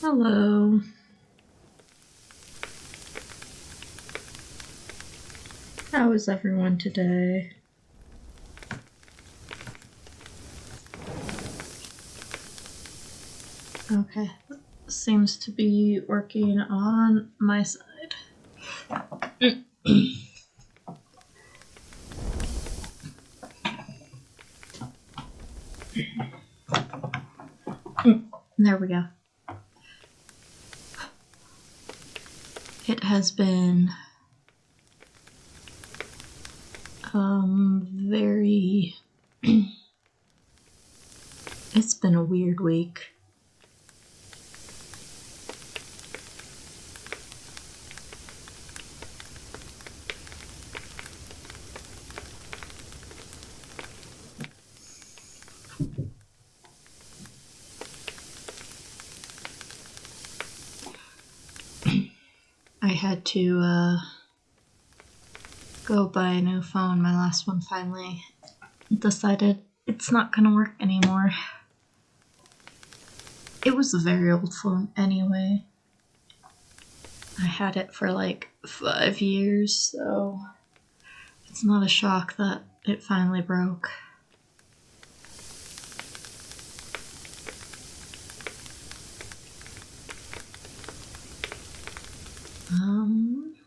Hello. How is everyone today? Okay, seems to be working on my side. There we go. It has been very it's been a weird week. I had to go buy a new phone. My last one finally decided it's not gonna work anymore. It was a very old phone anyway. I had it for like 5 years, so it's not a shock that it finally broke.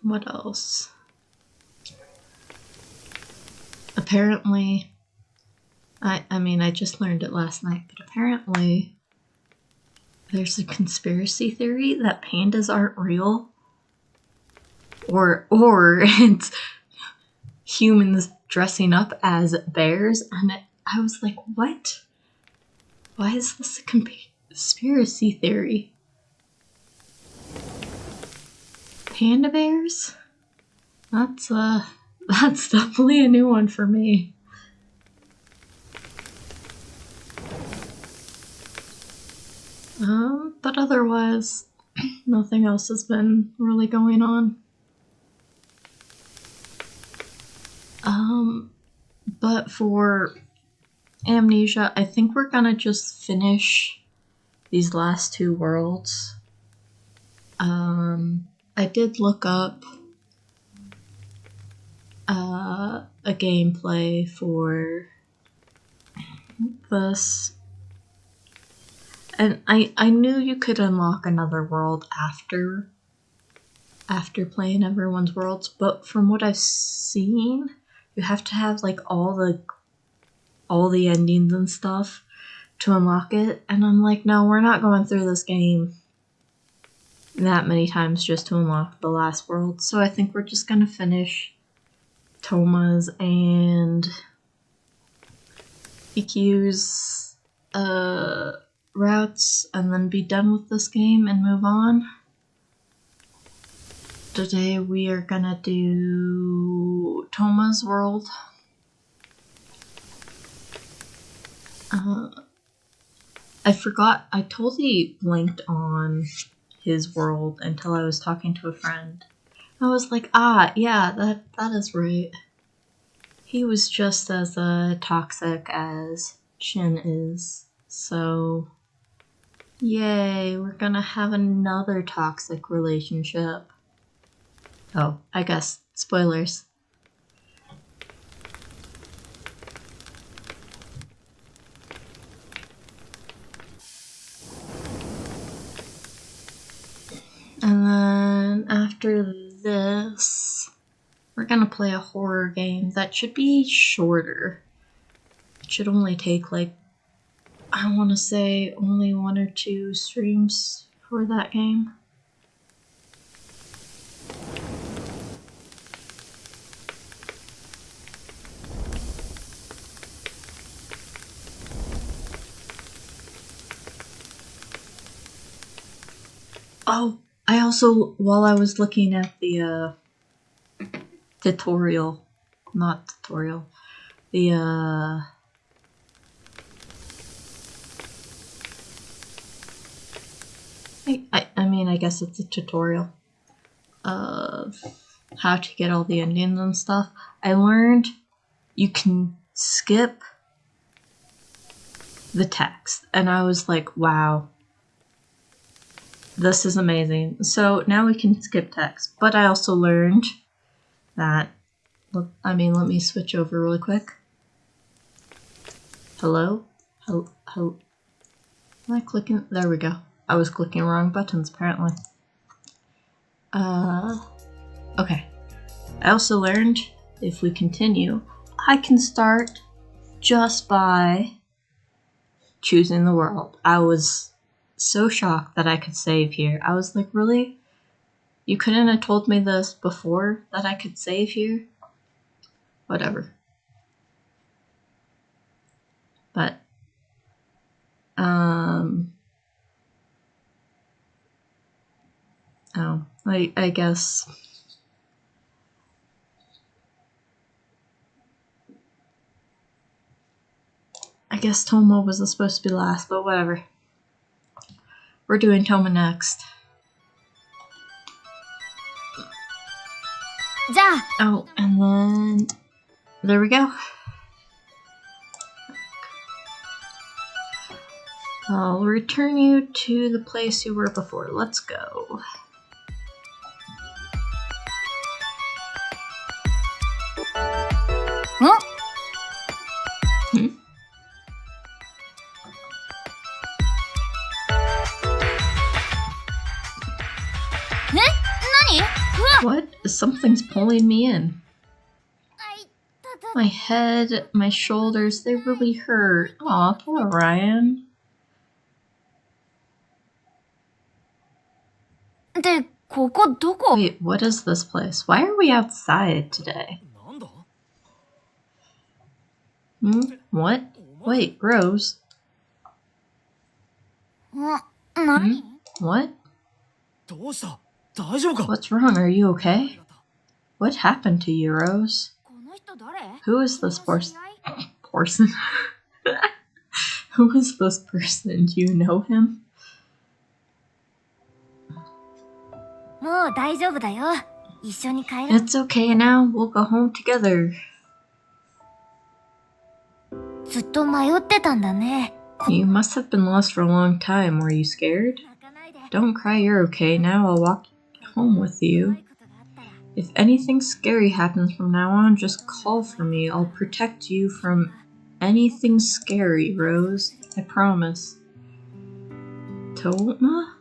What else? Apparently, I mean, I just learned it last night, but apparently there's a conspiracy theory that pandas aren't real. Or it's humans dressing up as bears, and I was like, what? Why is this a conspiracy theory? Panda bears? That's definitely a new one for me. But otherwise, nothing else has been really going on. But for Amnesia, I think we're gonna just finish these last 2 worlds. I did look up a gameplay for this, and I knew you could unlock another world after playing everyone's worlds, but from what I've seen, you have to have like all the endings and stuff to unlock it, and I'm like, no, we're not going through this game that many times just to unlock the last world. So I think we're just gonna finish Toma's and EQ's routes and then be done with this game and move on. Today we are gonna do Toma's world. I forgot, I totally blanked on his world until I was talking to a friend. I was like, yeah, that is right. He was just as toxic as Shin is. So, yay, we're gonna have another toxic relationship. Oh, I guess, spoilers. And then after this, we're gonna play a horror game that should be shorter. It should only take like, I want to say only 1 or 2 streams for that game. Oh, I also, while I was looking at the tutorial, not tutorial, the I mean, I guess it's a tutorial of how to get all the endings and stuff. I learned you can skip the text, and I was like, wow, This is amazing. So now we can skip text. But I also learned that, let me switch over really quick. Hello? Hello? Am I clicking? There we go. I was clicking wrong buttons apparently. Okay. I also learned if we continue, I can start just by choosing the world. I was so shocked that I could save here. I was like, really? You couldn't have told me this before that I could save here? Whatever. But, I guess Tome wasn't supposed to be last, but whatever. We're doing Tome next. Oh, and then there we go. I'll return you to the place you were before. Let's go. Huh? What? Something's pulling me in. My head, my shoulders, they really hurt. Aw, poor Ryan. Wait, what is this place? Why are we outside today? What? Wait, Rose? What? What's wrong? Are you okay? What happened to you, Rose? Who is this person? Who is this person? Do you know him? It's okay now. We'll go home together. You must have been lost for a long time. Were you scared? Don't cry, you're okay. Now I'll walk home with you. If anything scary happens from now on, just call for me. I'll protect you from anything scary, Rose. I promise. Tome?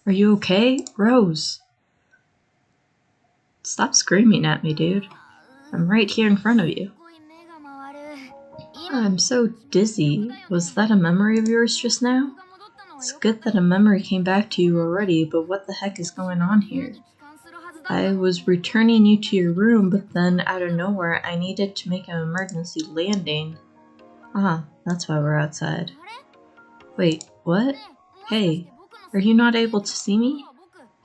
Are you okay? Rose? Stop screaming at me, dude. I'm right here in front of you. I'm so dizzy. Was that a memory of yours just now? It's good that a memory came back to you already, but what the heck is going on here? I was returning you to your room, but then out of nowhere I needed to make an emergency landing. Ah, that's why we're outside. Wait, what? Hey, are you not able to see me?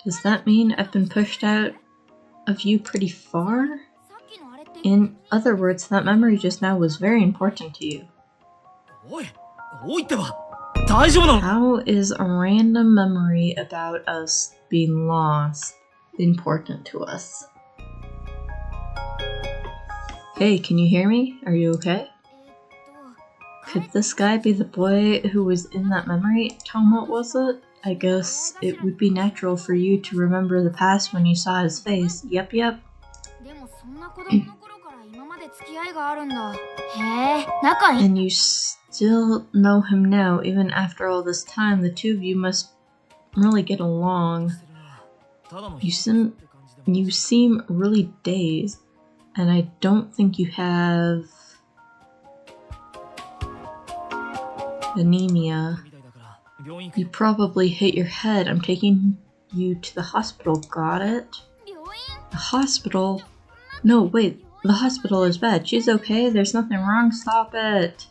Does that mean I've been pushed out of you pretty far? In other words, that memory just now was very important to you. How is a random memory about us being lost important to us? Hey, can you hear me? Are you okay? Could this guy be the boy who was in that memory? Tome, was it? I guess it would be natural for you to remember the past when you saw his face. Yep. And you still know him now, even after all this time. The two of you must really get along. You seem really dazed, and I don't think you have anemia. You probably hit your head. I'm taking you to the hospital. Got it? The hospital? No, wait. The hospital is bad. She's okay. There's nothing wrong. Stop it.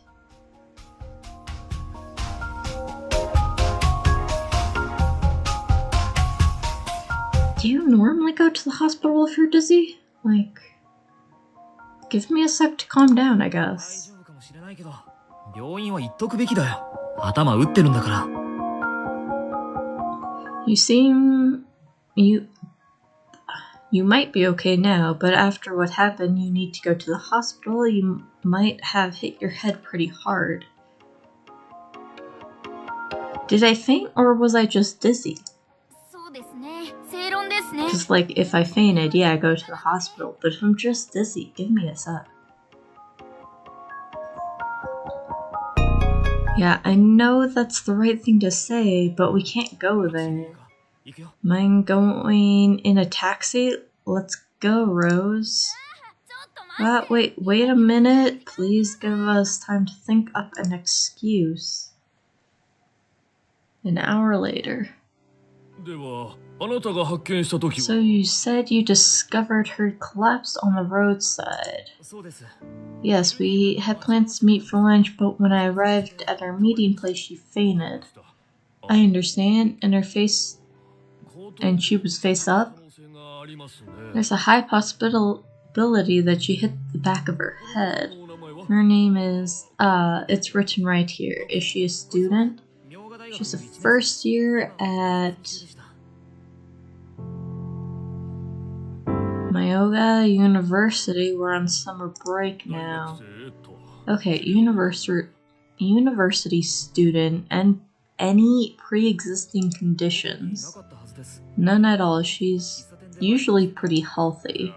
Do you normally go to the hospital if you're dizzy? Like, give me a sec to calm down, I guess. You seem... You might be okay now, but after what happened, you need to go to the hospital. You might have hit your head pretty hard. Did I faint or was I just dizzy? Because, like, if I fainted, yeah, I go to the hospital. But if I'm just dizzy, give me a sec. Yeah, I know that's the right thing to say, but we can't go there. Mind going in a taxi? Let's go, Rose. Wait a minute. Please give us time to think up an excuse. An hour later. So you said you discovered her collapsed on the roadside. Yes, we had plans to meet for lunch, but when I arrived at our meeting place, she fainted. I understand, and she was face up. There's a high possibility that she hit the back of her head. Her name is, it's written right here. Is she a student? She's a first year at Myoga University. We're on summer break now. Okay, university student and any pre-existing conditions. None at all. She's usually pretty healthy.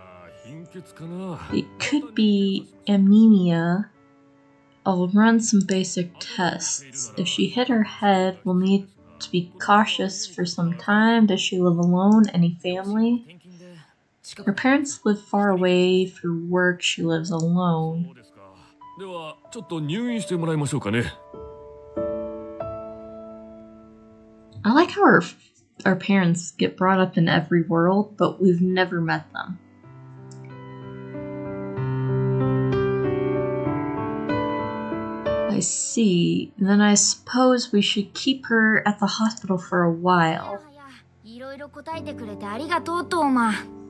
It could be anemia. I'll run some basic tests. If she hit her head, we'll need to be cautious for some time. Does she live alone? Any family? Her parents live far away for work. She lives alone. I like how our parents get brought up in every world, but we've never met them. I see. Then I suppose we should keep her at the hospital for a while.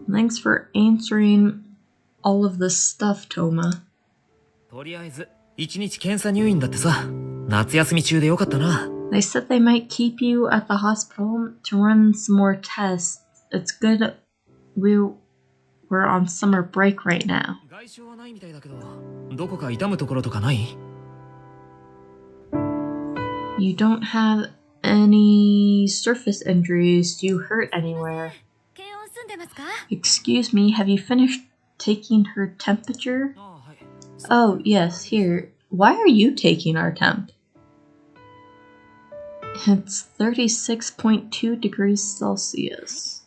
Thanks for answering all of this stuff, Tome. They said they might keep you at the hospital to run some more tests. It's good we're on summer break right now. You don't have any surface injuries. Do you hurt anywhere? Excuse me, have you finished taking her temperature? Oh, yes, here. Why are you taking our temp? It's 36.2 degrees Celsius.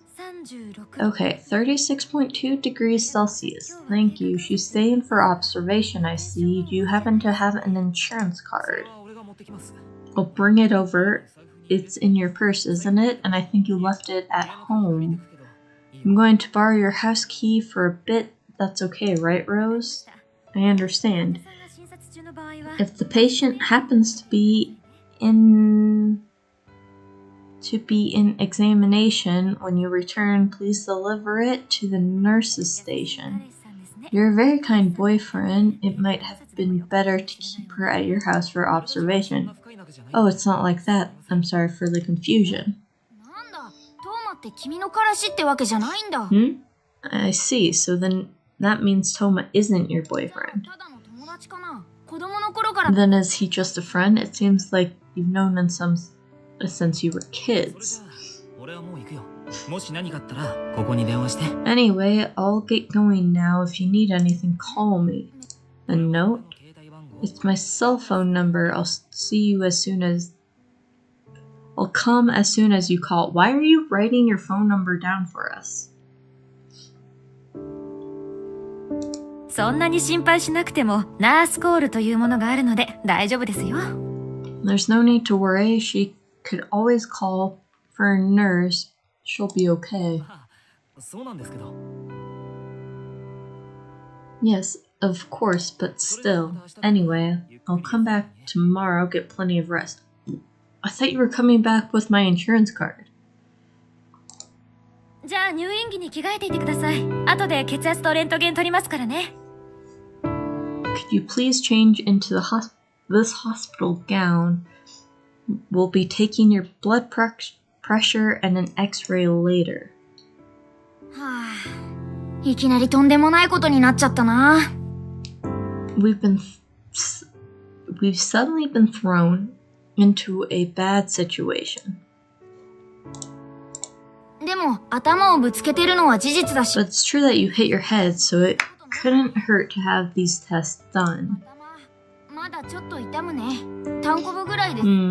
Okay, 36.2 degrees Celsius. Thank you. She's staying for observation, I see. Do you happen to have an insurance card? I'll bring it over. It's in your purse, isn't it? And I think you left it at home. I'm going to borrow your house key for a bit. That's okay, right, Rose? I understand. If the patient happens to be in examination when you return, please deliver it to the nurse's station. You're a very kind boyfriend. It might have been better to keep her at your house for observation. Oh, it's not like that. I'm sorry for the confusion. I see. So then that means Tome isn't your boyfriend. Then is he just a friend? It seems like you've known him since you were kids. Anyway, I'll get going now. If you need anything, call me. A note? It's my cell phone number. I'll come as soon as you call. Why are you writing your phone number down for us? There's no need to worry. She could always call for a nurse. She'll be okay. Yes, of course, but still. Anyway, I'll come back tomorrow, get plenty of rest. I thought you were coming back with my insurance card. Could you please change into this hospital gown? We'll be taking your blood pressure and an x-ray later. We've suddenly been thrown into a bad situation. But it's true that you hit your head, so it couldn't hurt to have these tests done.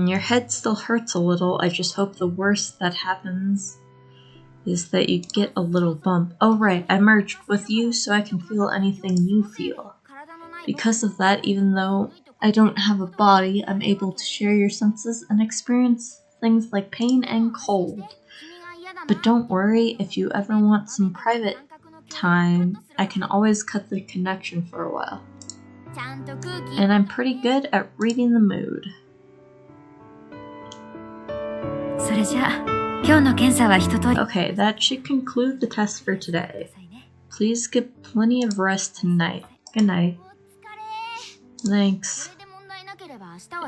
Your head still hurts a little. I just hope the worst that happens is that you get a little bump. Oh right, I merged with you so I can feel anything you feel. Because of that, even though I don't have a body, I'm able to share your senses and experience things like pain and cold. But don't worry, if you ever want some private time, I can always cut the connection for a while. And I'm pretty good at reading the mood. Okay, that should conclude the test for today. Please get plenty of rest tonight. Good night. Thanks.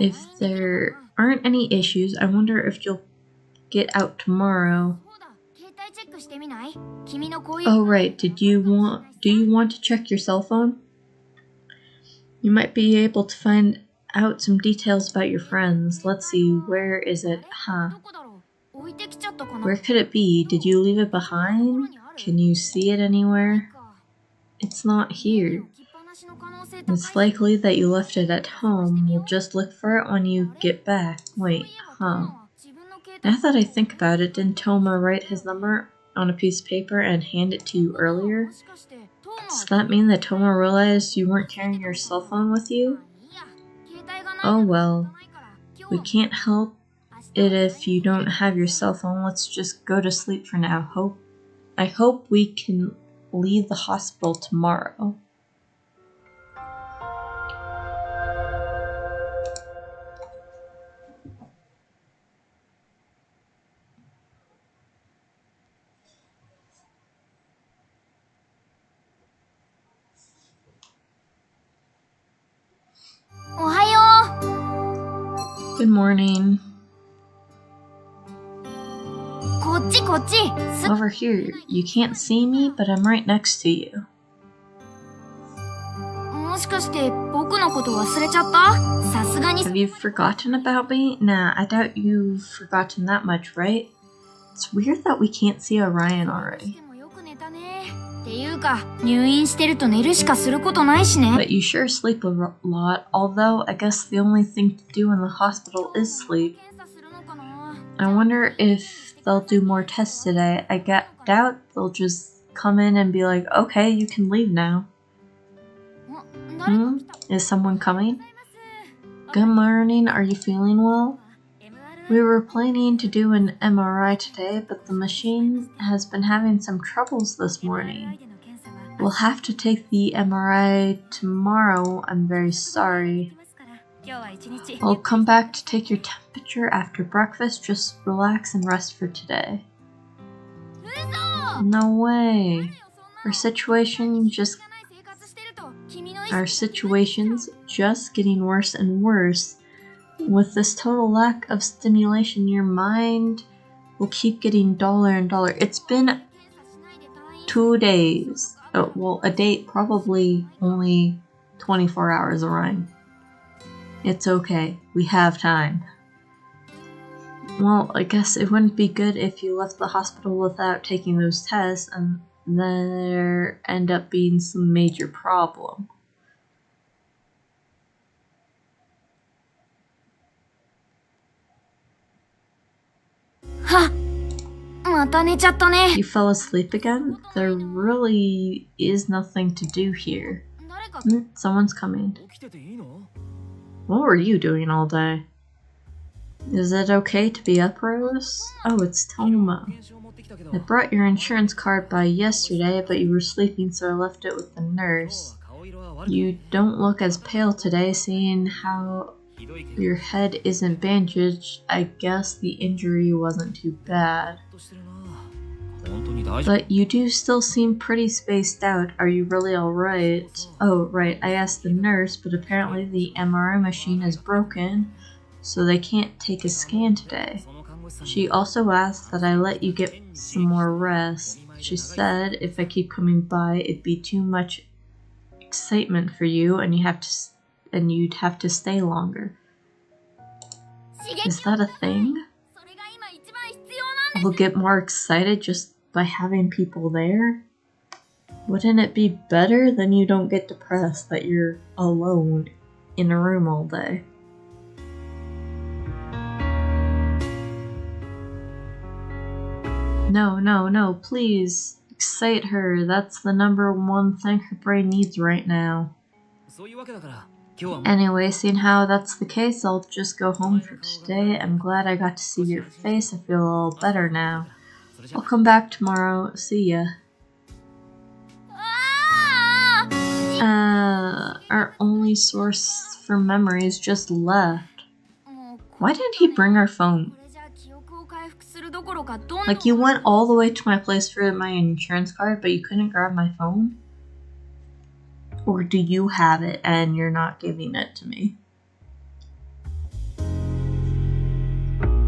If there aren't any issues, I wonder if you'll get out tomorrow. Oh right, do you want to check your cell phone? You might be able to find out some details about your friends. Let's see, where is it? Where could it be? Did you leave it behind? Can you see it anywhere? It's not here. It's likely that you left it at home. We'll just look for it when you get back. Wait, Now that I think about it, didn't Tome write his number on a piece of paper and hand it to you earlier? Does that mean that Tome realized you weren't carrying your cell phone with you? Oh well, we can't help it if you don't have your cell phone. Let's just go to sleep for now. I hope we can leave the hospital tomorrow. Good morning. Over here. You can't see me, but I'm right next to you. Have you forgotten about me? Nah, I doubt you've forgotten that much, right? It's weird that we can't see Orion already. But you sure sleep a lot, although I guess the only thing to do in the hospital is sleep. I wonder if they'll do more tests today. I doubt they'll just come in and be like, okay, you can leave now. Is someone coming? Good morning, are you feeling well? We were planning to do an MRI today, but the machine has been having some troubles this morning. We'll have to take the MRI tomorrow. I'm very sorry. I'll come back to take your temperature after breakfast. Just relax and rest for today. No way. Our situation's just getting worse and worse. With this total lack of stimulation, your mind will keep getting duller and duller. It's been 2 days. Oh, well, a date, probably only 24 hours, Orion. It's okay. We have time. Well, I guess it wouldn't be good if you left the hospital without taking those tests and there end up being some major problem. You fell asleep again? There really is nothing to do here. Someone's coming. What were you doing all day? Is it okay to be up, Rose? Oh, it's Tome. I brought your insurance card by yesterday, but you were sleeping, so I left it with the nurse. You don't look as pale today, seeing how your head isn't bandaged. I guess the injury wasn't too bad. But you do still seem pretty spaced out. Are you really alright? Oh, right, I asked the nurse, but apparently the MRI machine is broken, so they can't take a scan today. She also asked that I let you get some more rest. She said if I keep coming by, it'd be too much excitement for you, and you'd have to stay longer. Is that a thing? I'll get more excited just by having people there? Wouldn't it be better than you don't get depressed that you're alone in a room all day? No, please. Excite her. That's the number one thing her brain needs right now. Anyway, seeing how that's the case, I'll just go home for today. I'm glad I got to see your face. I feel a little better now. I'll come back tomorrow. See ya. Our only source for memories just left. Why didn't he bring our phone? Like, you went all the way to my place for my insurance card, but you couldn't grab my phone? Or do you have it and you're not giving it to me?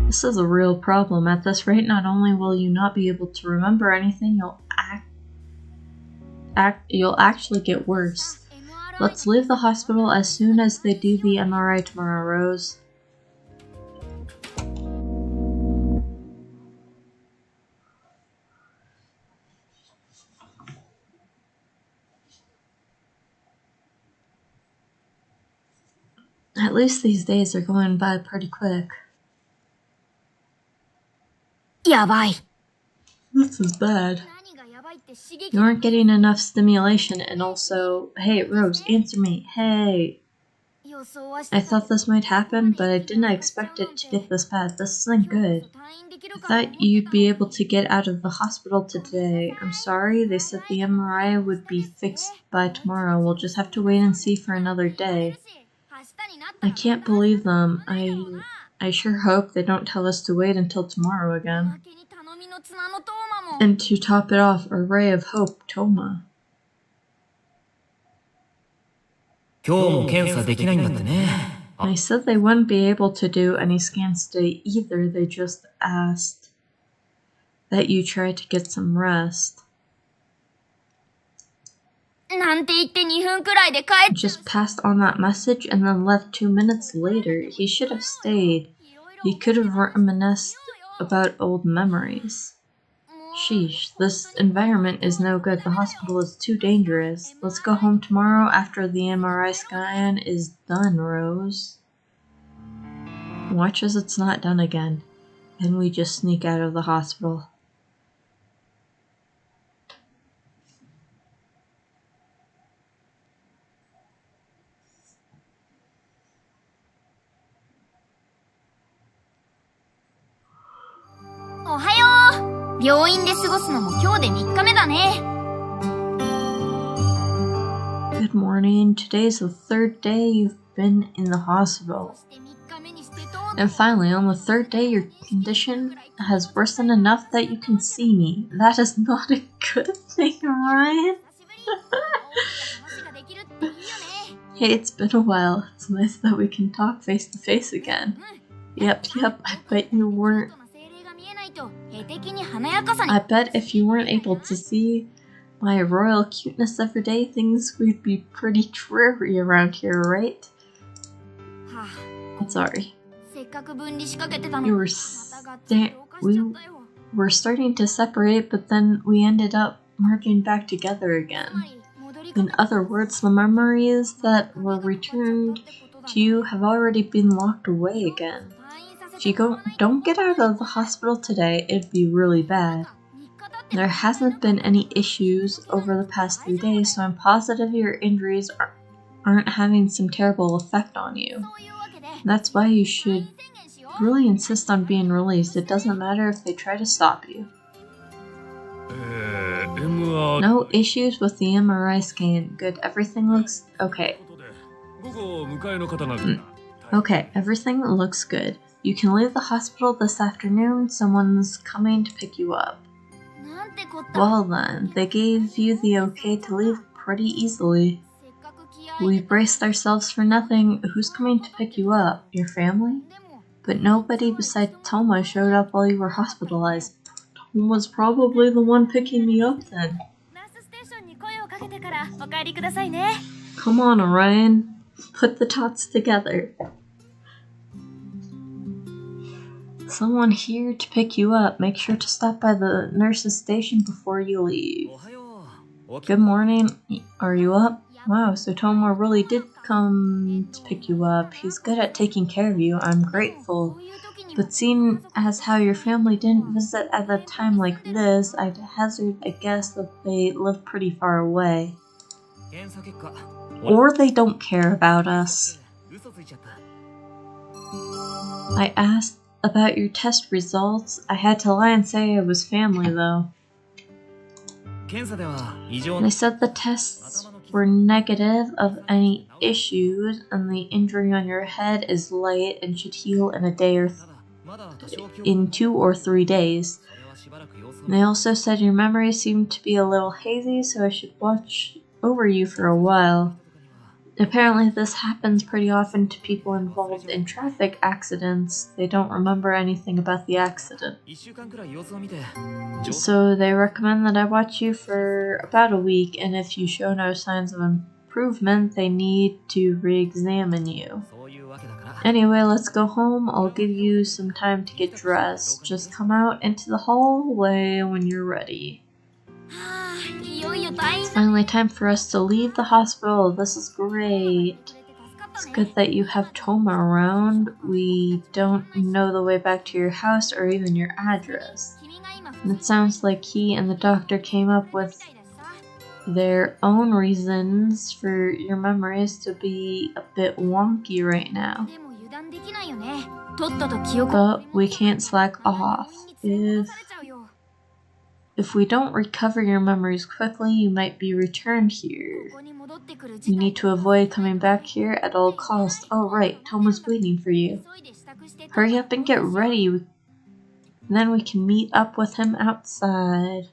This is a real problem. At this rate, not only will you not be able to remember anything, you'll actually get worse. Let's leave the hospital as soon as they do the MRI tomorrow, Rose. At least these days are going by pretty quick. Yabai. This is bad. You aren't getting enough stimulation, and also, hey, Rose, answer me. Hey. I thought this might happen, but I didn't expect it to get this bad. This isn't good. I thought you'd be able to get out of the hospital today. I'm sorry, they said the MRI would be fixed by tomorrow. We'll just have to wait and see for another day. I can't believe them. I sure hope they don't tell us to wait until tomorrow again. And to top it off, a ray of hope, Tome. I said they wouldn't be able to do any scans today either. They just asked that you try to get some rest. Just passed on that message and then left 2 minutes later. He should have stayed. He could have reminisced about old memories. Sheesh, this environment is no good. The hospital is too dangerous. Let's go home tomorrow after the MRI scan is done, Rose. Watch as it's not done again. And we just sneak out of the hospital. Good morning. Today's the 3rd day you've been in the hospital. And finally, on the 3rd day, your condition has worsened enough that you can see me. That is not a good thing, Ryan. Hey, it's been a while. It's nice that we can talk face to face again. Yep, I bet you weren't. I bet if you weren't able to see my royal cuteness every day, things would be pretty dreary around here, right? I'm sorry. We were starting to separate, but then we ended up merging back together again. In other words, the memories that were returned to you have already been locked away again. If you don't get out of the hospital today, it'd be really bad. There hasn't been any issues over the past 3 days, so I'm positive your injuries aren't having some terrible effect on you. That's why you should really insist on being released. It doesn't matter if they try to stop you. No issues with the MRI scan. Good, everything looks okay. Okay, everything looks good. You can leave the hospital this afternoon. Someone's coming to pick you up. Well then, they gave you the okay to leave pretty easily. We braced ourselves for nothing. Who's coming to pick you up? Your family? But nobody besides Tome showed up while you were hospitalized. Tome was probably the one picking me up then. Come on, Orion. Put the tots together. Someone here to pick you up. Make sure to stop by the nurse's station before you leave. Good morning. Are you up? Wow, so Tome really did come to pick you up. He's good at taking care of you. I'm grateful. But seeing as how your family didn't visit at a time like this, I'd hazard a guess that they live pretty far away. Or they don't care about us. I asked about your test results. I had to lie and say it was family, though. They said the tests were negative of any issues, and the injury on your head is light and should heal in in 2 or 3 days. They also said your memory seemed to be a little hazy, so I should watch over you for a while. Apparently this happens pretty often to people involved in traffic accidents. They don't remember anything about the accident. So they recommend that I watch you for about a week, and if you show no signs of improvement, they need to re-examine you. Anyway, let's go home. I'll give you some time to get dressed. Just come out into the hallway when you're ready. It's finally time for us to leave the hospital. This is great. It's good that you have Tome around. We don't know the way back to your house or even your address. And it sounds like he and the doctor came up with their own reasons for your memories to be a bit wonky right now. But we can't slack off. If we don't recover your memories quickly, you might be returned here. You need to avoid coming back here at all costs. Oh right, Tome was waiting for you. Hurry up and get ready. And then we can meet up with him outside.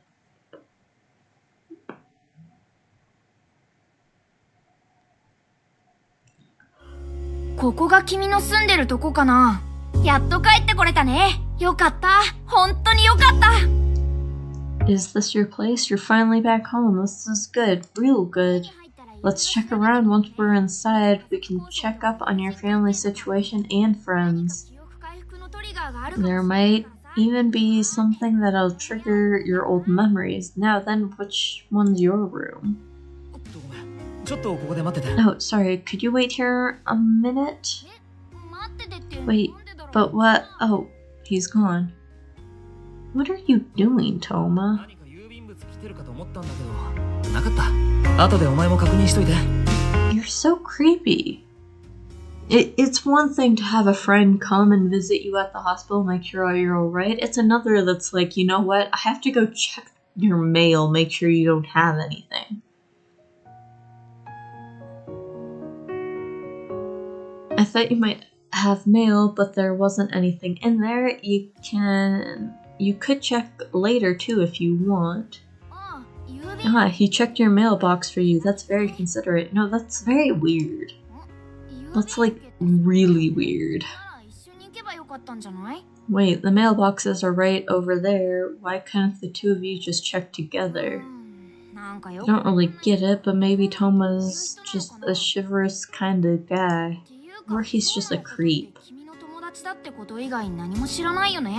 Is this your place? You're finally back home. This is good. Real good. Let's check around. Once we're inside, we can check up on your family situation and friends. There might even be something that'll trigger your old memories. Now then, which one's your room? Oh, sorry. Could you wait here a minute? Wait, but what? Oh, he's gone. What are you doing, Tome? You're so creepy. It's one thing to have a friend come and visit you at the hospital, make sure you're alright. It's another that's like, you know what? I have to go check your mail, make sure you don't have anything. I thought you might have mail, but there wasn't anything in there. You could check later too if you want. He checked your mailbox for you. That's very considerate. No, that's very weird. That's like really weird. Wait, the mailboxes are right over there. Why can't the two of you just check together? I don't really get it, but maybe Toma's just a chivalrous kind of guy. Or he's just a creep.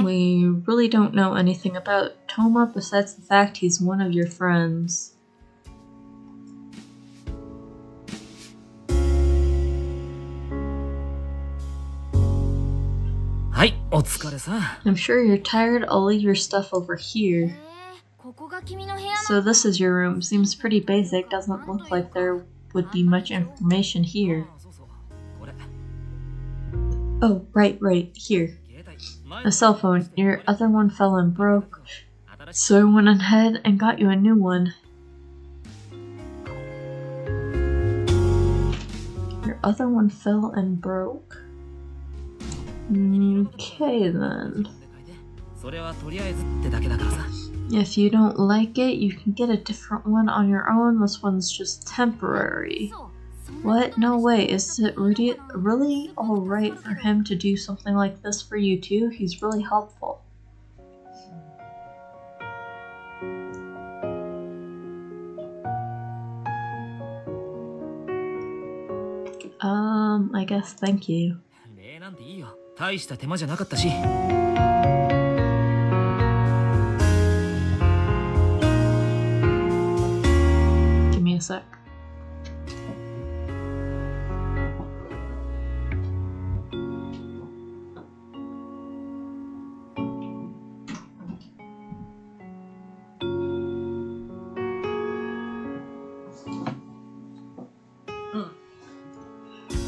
We really don't know anything about Tome besides the fact he's one of your friends. I'm sure you're tired. I'll leave your stuff over here. So this is your room. Seems pretty basic. Doesn't look like there would be much information here. Oh, right, here. A cell phone. Your other one fell and broke, so I went ahead and got you a new one. Your other one fell and broke. Okay then. If you don't like it, you can get a different one on your own. This one's just temporary. What? No way. Is it really alright for him to do something like this for you too? He's really helpful. I guess thank you. 大した手間じゃなかったし。Give me a sec.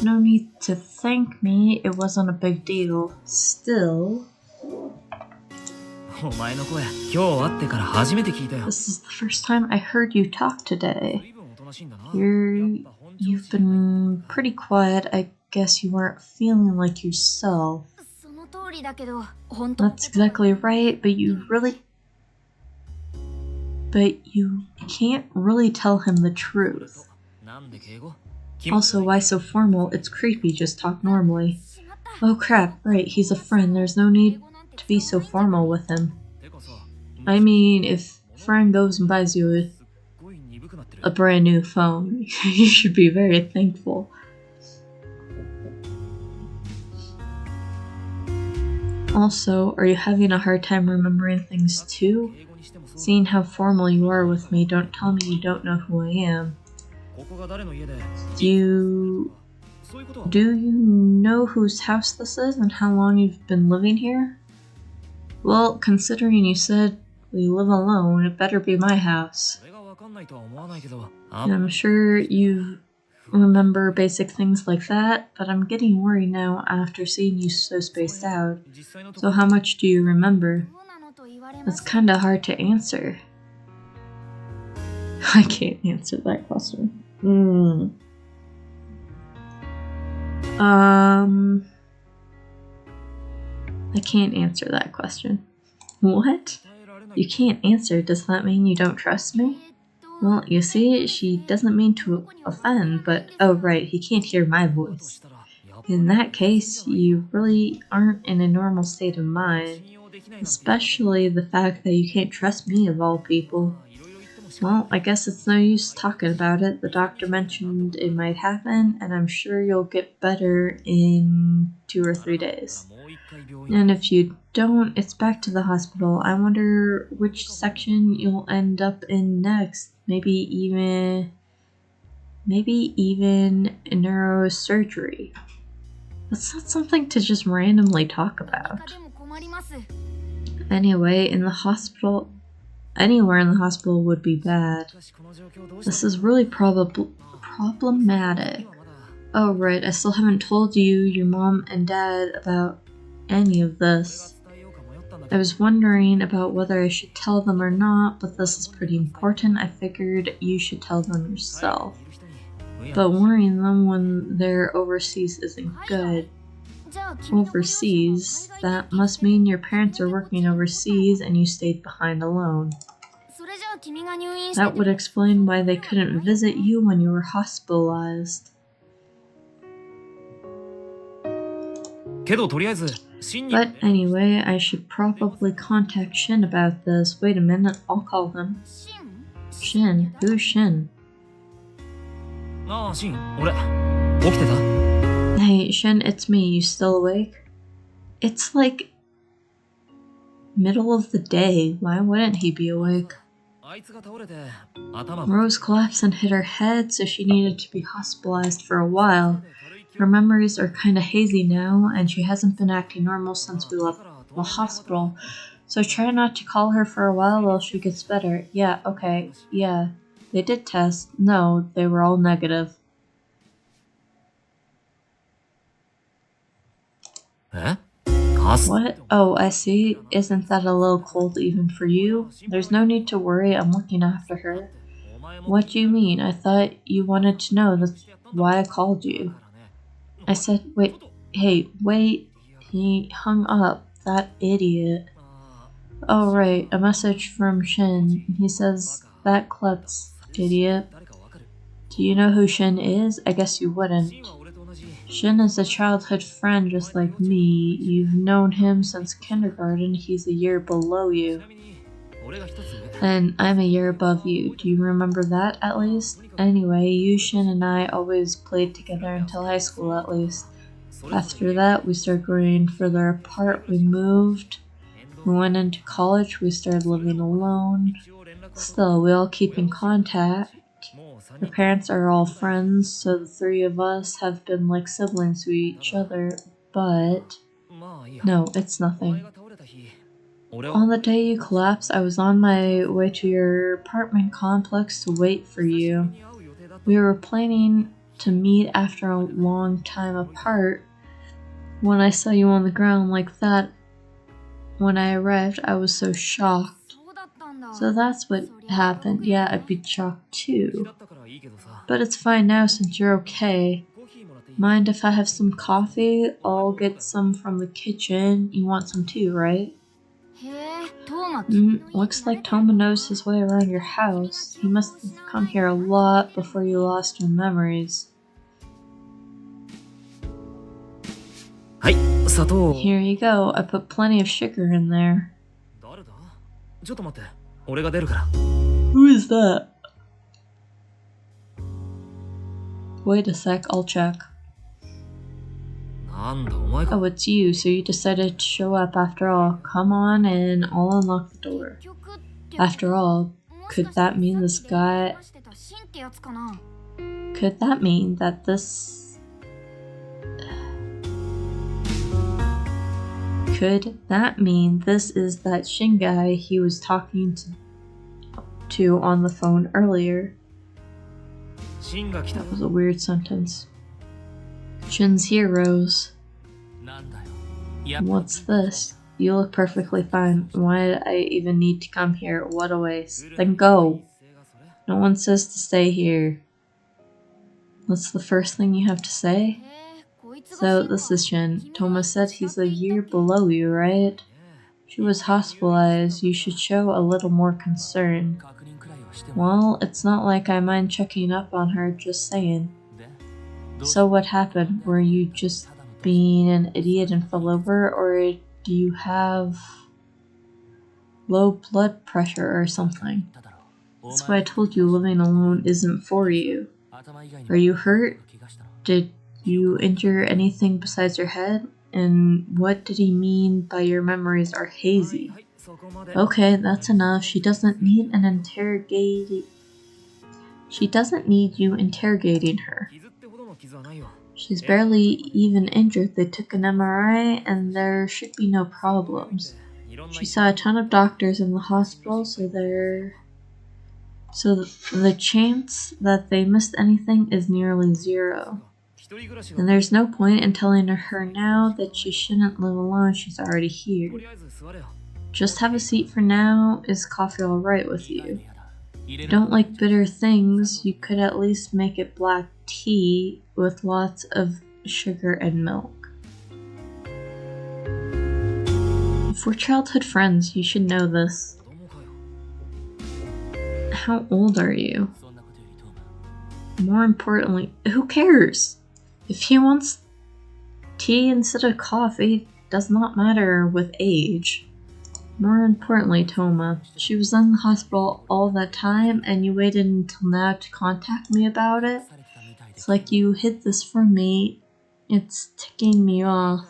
No need to thank me, it wasn't a big deal. Still, お前の声、今日会ってから初めて聞いたよ。 this is the first time I heard you talk today. 随分おとなしいんだな。 You've been pretty quiet. I guess you weren't feeling like yourself. その通りだけど、本当。 That's exactly right, but you can't really tell him the truth. なんで敬語？ Also, why so formal? It's creepy, just talk normally. Oh crap, right, he's a friend. There's no need to be so formal with him. I mean, if friend goes and buys you a brand new phone, you should be very thankful. Also, are you having a hard time remembering things too? Seeing how formal you are with me, don't tell me you don't know who I am. Do you know whose house this is and how long you've been living here? Well, considering you said we live alone, it better be my house. And I'm sure you remember basic things like that, but I'm getting worried now after seeing you so spaced out. So how much do you remember? That's kinda hard to answer. I can't answer that question. I can't answer that question. What? You can't answer? Does that mean you don't trust me? Well, you see, she doesn't mean to offend, but oh right, he can't hear my voice. In that case, you really aren't in a normal state of mind, especially the fact that you can't trust me of all people. Well, I guess it's no use talking about it. The doctor mentioned it might happen, and I'm sure you'll get better in 2 or 3 days. And if you don't, it's back to the hospital. I wonder which section you'll end up in next. Maybe even neurosurgery. That's not something to just randomly talk about. Anyway, anywhere in the hospital would be bad. This is really problematic. Oh right, I still haven't told you, your mom and dad about any of this. I was wondering about whether I should tell them or not, but this is pretty important. I figured you should tell them yourself. But worrying them when they're overseas isn't good. Overseas? That must mean your parents are working overseas and you stayed behind alone. That would explain why they couldn't visit you when you were hospitalized. But anyway, I should probably contact Shin about this. Wait a minute, I'll call him. Shin? Who's Shin? Hey, Shin, it's me. You still awake? It's like middle of the day. Why wouldn't he be awake? Rose collapsed and hit her head, so she needed to be hospitalized for a while. Her memories are kinda hazy now, and she hasn't been acting normal since we left the hospital. So try not to call her for a while while she gets better. Yeah, okay, yeah. They did tests. No, they were all negative. What? Oh, I see. Isn't that a little cold even for you? There's no need to worry, I'm looking after her. What do you mean? I thought you wanted to know. That's why I called you. I said, wait. He hung up. That idiot. Oh, right. A message from Shin. He says, that klutz, idiot. Do you know who Shin is? I guess you wouldn't. Shin is a childhood friend just like me. You've known him since kindergarten. He's a year below you. And I'm a year above you. Do you remember that, at least? Anyway, you, Shin, and I always played together until high school, at least. After that, we started growing further apart. We moved. We went into college. We started living alone. Still, we all keep in contact. Our parents are all friends, so the three of us have been like siblings to each other, but no, it's nothing. On the day you collapsed, I was on my way to your apartment complex to wait for you. We were planning to meet after a long time apart. When I saw you on the ground like that, when I arrived, I was so shocked. So that's what happened. Yeah, I'd be shocked too. But it's fine now since you're okay. Mind if I have some coffee? I'll get some from the kitchen. You want some too, right? Looks like Tome knows his way around your house. He must have come here a lot before you lost your memories. Here you go. I put plenty of sugar in there. Who is that? Wait a sec, I'll check. Oh, it's you, so you decided to show up after all. Come on in, I'll unlock the door. After all, could that mean this guy... Could that mean that this... Could that mean this is that Shin guy he was talking to on the phone earlier? That was a weird sentence. Shin's heroes. What's this? You look perfectly fine. Why did I even need to come here? What a waste. Then go. No one says to stay here. That's the first thing you have to say? So, this is Shin. Tome said he's a year below you, right? She was hospitalized. You should show a little more concern. Well, it's not like I mind checking up on her, just saying. So what happened? Were you just being an idiot and fell over, or do you have low blood pressure or something? That's why I told you living alone isn't for you. Are you hurt? Did you injure anything besides your head? And what did he mean by your memories are hazy? Okay, that's enough. She doesn't need you interrogating her. She's barely even injured. They took an MRI and there should be no problems. She saw a ton of doctors in the hospital, so the chance that they missed anything is nearly zero. And there's no point in telling her now that she shouldn't live alone. She's already here. Just have a seat for now. Is coffee alright with you? You don't like bitter things. You could at least make it black tea with lots of sugar and milk. If we're childhood friends, you should know this. How old are you? More importantly, who cares? If he wants tea instead of coffee, it does not matter with age. More importantly, Tome, she was in the hospital all that time and you waited until now to contact me about it? It's like you hid this from me. It's ticking me off.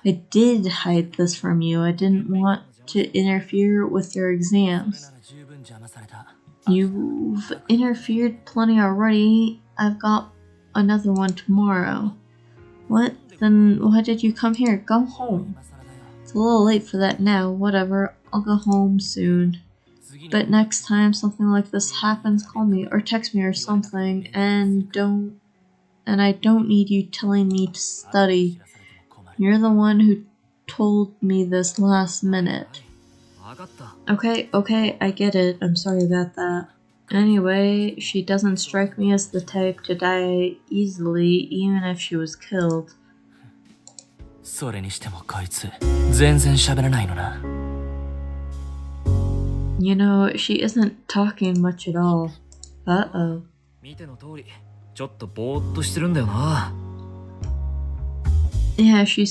I did hide this from you. I didn't want to interfere with your exams. You've interfered plenty already. I've got another one tomorrow. What? Then why did you come here? Go home. It's a little late for that now. Whatever. I'll go home soon. But next time something like this happens, call me or text me or something, and I don't need you telling me to study. You're the one who told me this last minute. Okay, I get it. I'm sorry about that. Anyway, she doesn't strike me as the type to die easily, even if she was killed. You know, she isn't talking much at all. Uh-oh. Yeah, she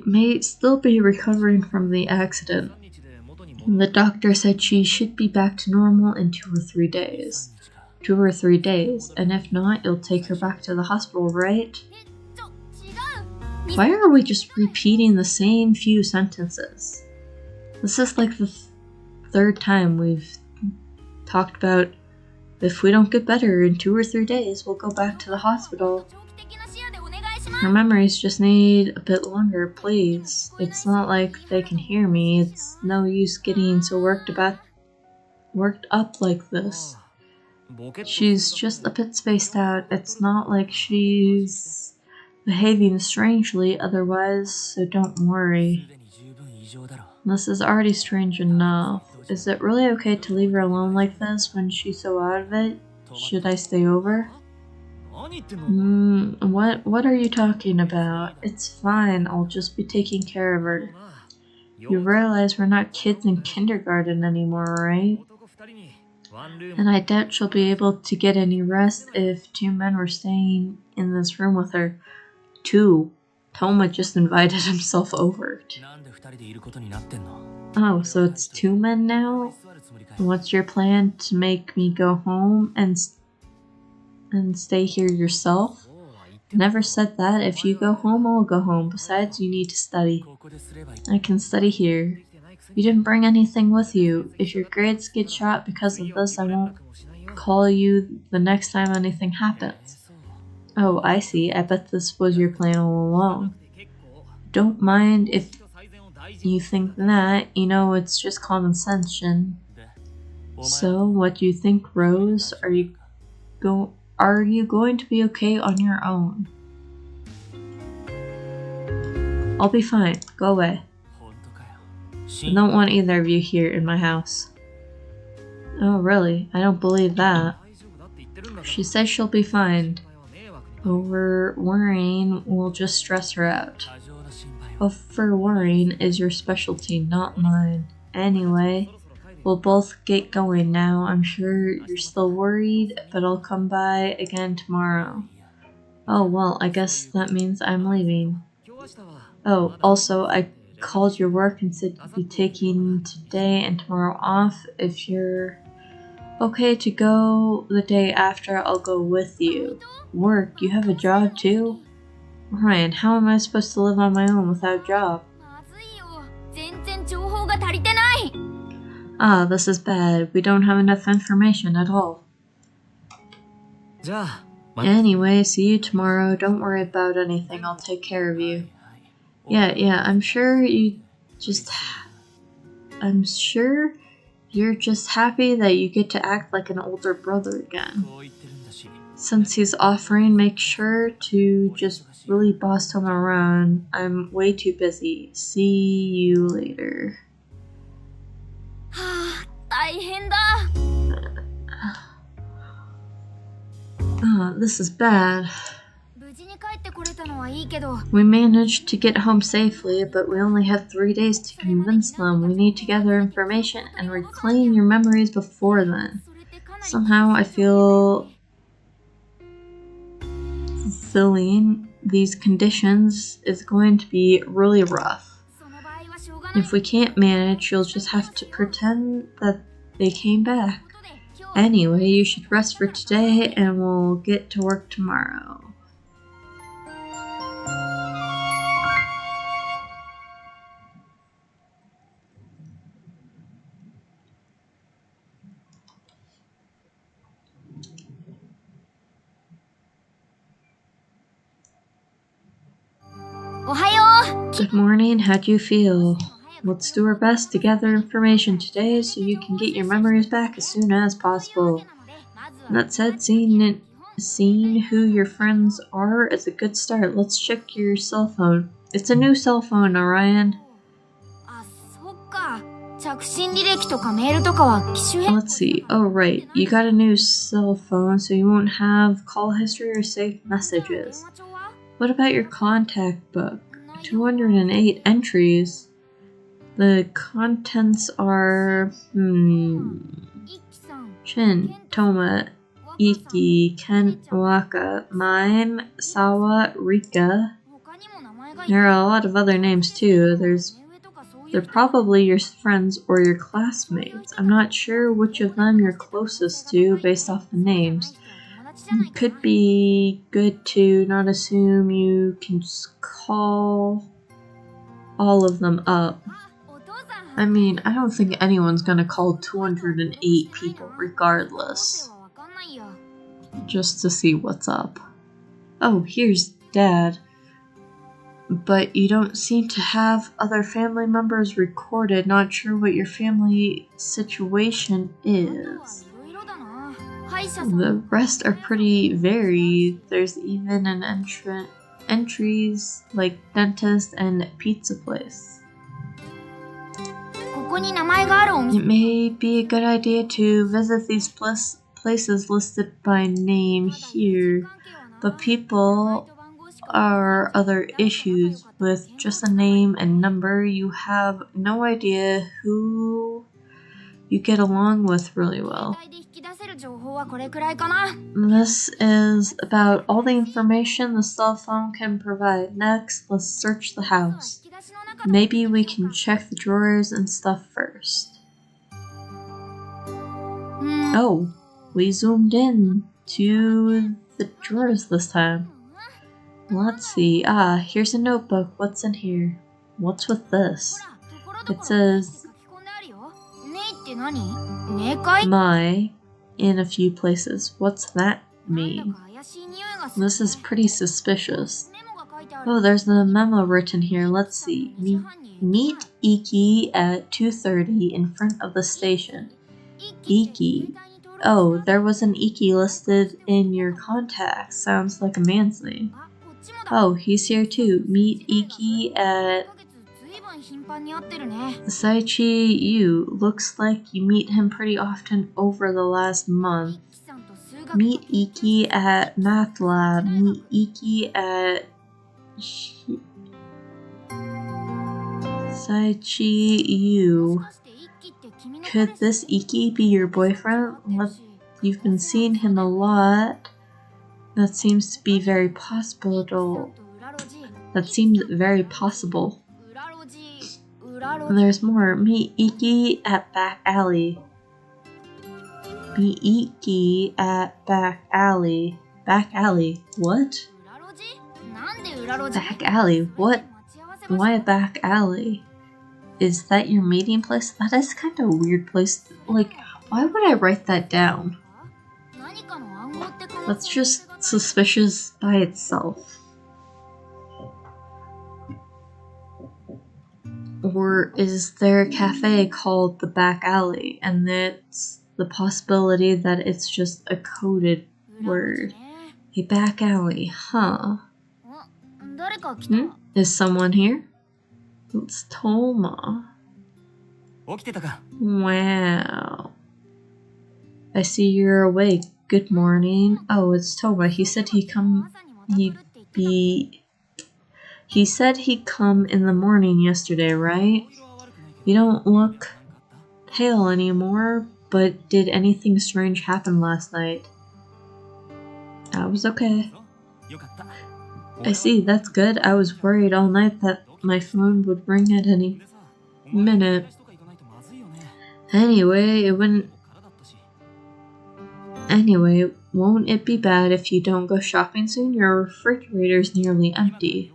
may still be recovering from the accident. The doctor said she should be back to normal in 2 or 3 days. 2 or 3 days, and if not, you'll take her back to the hospital, right? Why are we just repeating the same few sentences? This is like the third time we've talked about if we don't get better in 2 or 3 days, we'll go back to the hospital. Her memories just need a bit longer, please. It's not like they can hear me. It's no use getting so worked up like this. She's just a bit spaced out. It's not like she's behaving strangely otherwise, so don't worry. This is already strange enough. Is it really okay to leave her alone like this when she's so out of it? Should I stay over? What are you talking about? It's fine, I'll just be taking care of her. You realize we're not kids in kindergarten anymore, right? And I doubt she'll be able to get any rest if 2 men were staying in this room with her. 2. Tome just invited himself over. Oh, so it's 2 men now? What's your plan to make me go home and stay here yourself? Never said that. If you go home, I'll go home. Besides, you need to study. I can study here. You didn't bring anything with you. If your grades get shot because of this, I won't call you the next time anything happens. Oh, I see. I bet this was your plan all along. Don't mind if you think that. You know, it's just common sense. So, what do you think, Rose? Are you going to be okay on your own? I'll be fine. Go away. I don't want either of you here in my house. Oh, really? I don't believe that. She says she'll be fine. Over worrying will just stress her out. Over worrying is your specialty, not mine. Anyway, we'll both get going now. I'm sure you're still worried, but I'll come by again tomorrow. Oh, well, I guess that means I'm leaving. Oh, also, I called your work and said you'd be taking today and tomorrow off. If you're okay to go the day after, I'll go with you. Work? You have a job too? Ryan, how am I supposed to live on my own without a job? Ah, this is bad. We don't have enough information at all. Anyway, see you tomorrow. Don't worry about anything. I'll take care of you. Yeah, I'm sure you're just happy that you get to act like an older brother again. Since he's offering, make sure to just really boss Tome around. I'm way too busy. See you later. This is bad. We managed to get home safely, but we only have 3 days to convince them. We need to gather information and reclaim your memories before then. Somehow I feel fulfilling these conditions is going to be really rough. If we can't manage, you'll just have to pretend that they came back. Anyway, you should rest for today and we'll get to work tomorrow. Good morning, how do you feel? Let's do our best to gather information today so you can get your memories back as soon as possible. That said, seeing who your friends are is a good start. Let's check your cell phone. It's a new cell phone, Orion. Let's see. Oh, right. You got a new cell phone, so you won't have call history or saved messages. What about your contact book? 208 entries. The contents are Shin, Toma, Iki, Ken, Waka, Mime, Sawa, Rika. There are a lot of other names too. There's They're probably your friends or your classmates. I'm not sure which of them you're closest to based off the names. It could be good to not assume you can just call all of them up. I mean, I don't think anyone's gonna call 208 people regardless. Just to see what's up. Oh, here's Dad. But you don't seem to have other family members recorded. Not sure what your family situation is. The rest are pretty varied. There's even an entries like dentist and pizza place. It may be a good idea to visit these places listed by name here, but people are other issues. With just a name and number, you have no idea who you get along with really well. This is about all the information the cell phone can provide. Next, let's search the house. Maybe we can check the drawers and stuff first. Oh, we zoomed in to the drawers this time. Let's see. Here's a notebook. What's in here? What's with this? It says my in a few places. What's that mean? This is pretty suspicious. Oh, there's a memo written here. Let's see. Meet Iki at 2:30 in front of the station. Iki. Oh, there was an Iki listed in your contacts. Sounds like a man's name. Oh, he's here too. Meet Iki at Saichi Yu. Looks like you meet him pretty often over the last month. Meet Iki at Math Lab. Meet Iki at Saichi Yu. Could this Iki be your boyfriend? You've been seeing him a lot. That seems to be very possible. That seems very possible. There's more. Meet Iki at Back Alley. Meet Iki at Back Alley. Back Alley. What? Back Alley. What? Why Back Alley? Is that your meeting place? That is kind of a weird place. Like, why would I write that down? That's just suspicious by itself. Or is there a cafe called the Back Alley, and it's the possibility that it's just a coded word? A back alley, huh? Is someone here? It's Tome. Wow. I see you're awake. Good morning. Oh, it's Tome. He said he'd come in the morning yesterday, right? You don't look pale anymore, but did anything strange happen last night? I was okay. I see, that's good. I was worried all night that my phone would ring at any minute. Anyway, won't it be bad if you don't go shopping soon? Your refrigerator's nearly empty.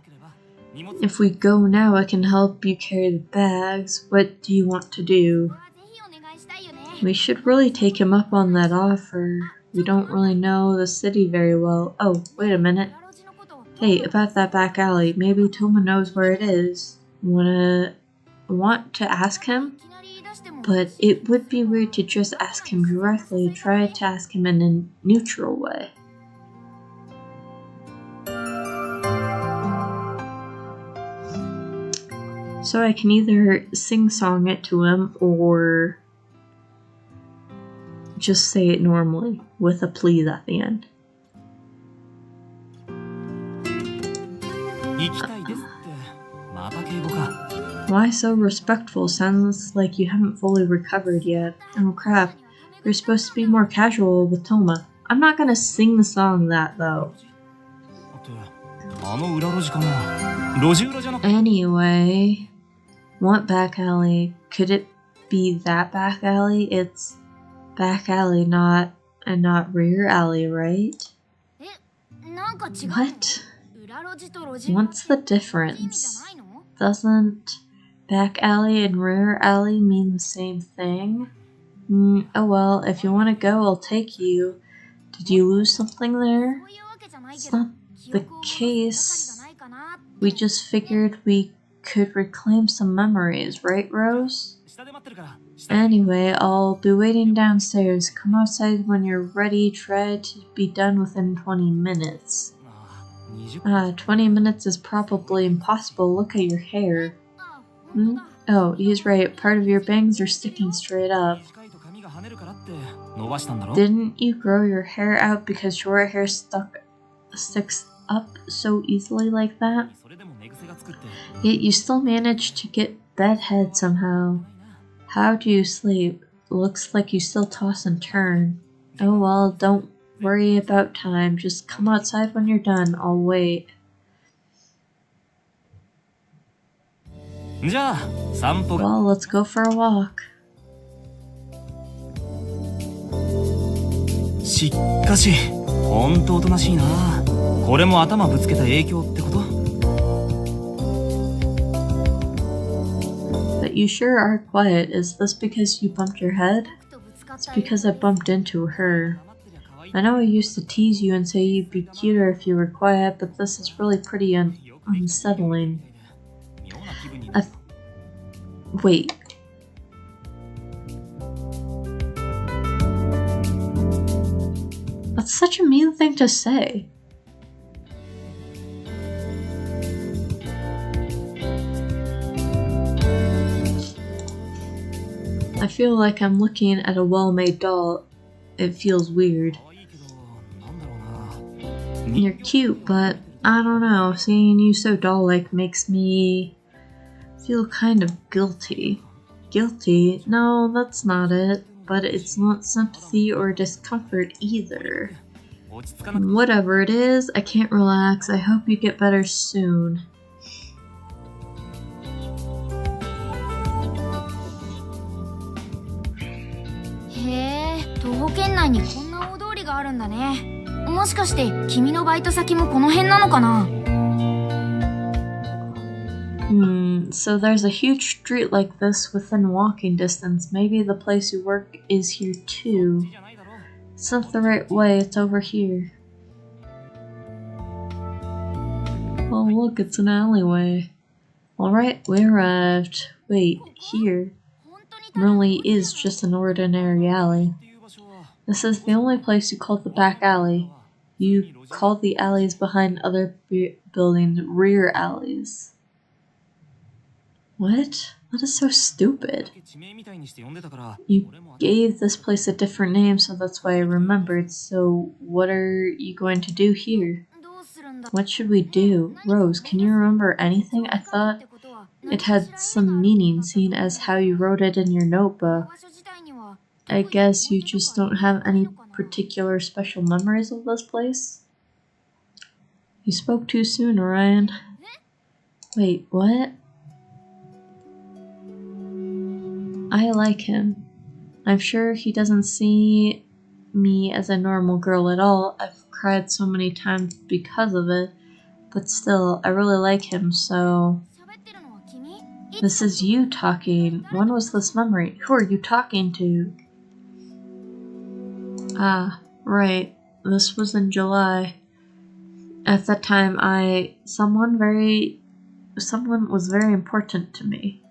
If we go now, I can help you carry the bags. What do you want to do? We should really take him up on that offer. We don't really know the city very well. Oh, wait a minute. Hey, about that back alley. Maybe Tome knows where it is. Want to ask him? But it would be weird to just ask him directly. Try to ask him in a neutral way. So I can either sing-song it to him or just say it normally with a please at the end. Why so respectful? Sounds like you haven't fully recovered yet. Oh crap, you're supposed to be more casual with Tome. I'm not gonna sing the song that though. Anyway, What back alley? Could it be that back alley? It's back alley, not rear alley, right? What? What's the difference? Doesn't back alley and rear alley mean the same thing? Oh well, if you want to go, I'll take you. Did you lose something there? It's not the case. We just figured we could reclaim some memories, right, Rose? Anyway, I'll be waiting downstairs. Come outside when you're ready. Try to be done within 20 minutes. 20 minutes is probably impossible. Look at your hair. Oh, he's right. Part of your bangs are sticking straight up. Didn't you grow your hair out because short hair sticks up so easily like that? Yet you still managed to get bedhead somehow. How do you sleep? Looks like you still toss and turn. Oh well, don't worry about time. Just come outside when you're done. I'll wait. Well, let's go for a walk. しかし、ほんとおとなしいな。これも頭ぶつけた影響ってこと？ But you sure are quiet. Is this because you bumped your head? It's because I bumped into her. I know I used to tease you and say you'd be cuter if you were quiet, but this is really pretty unsettling. Wait. That's such a mean thing to say. I feel like I'm looking at a well-made doll. It feels weird. You're cute, but I don't know. Seeing you so doll-like makes me feel kind of guilty. Guilty? No, that's not it. But it's not sympathy or discomfort either. Whatever it is, I can't relax. I hope you get better soon. So there's a huge street like this within walking distance. Maybe the place you work is here too. It's not the right way, it's over here. Oh look, it's an alleyway. Alright, we arrived. Wait, here? Really is just an ordinary alley. This is the only place you call the back alley. You call the alleys behind other buildings rear alleys. What? That is so stupid. You gave this place a different name, so that's why I remembered. So what are you going to do here? What should we do? Rose, can you remember anything? I thought it had some meaning, seeing as how you wrote it in your notebook. I guess you just don't have any particular special memories of this place? You spoke too soon, Orion. Wait, what? I like him. I'm sure he doesn't see me as a normal girl at all. I've cried so many times because of it. But still, I really like him, so... This is you talking. When was this memory? Who are you talking to? Ah, right. This was in July. At that time, someone was very important to me.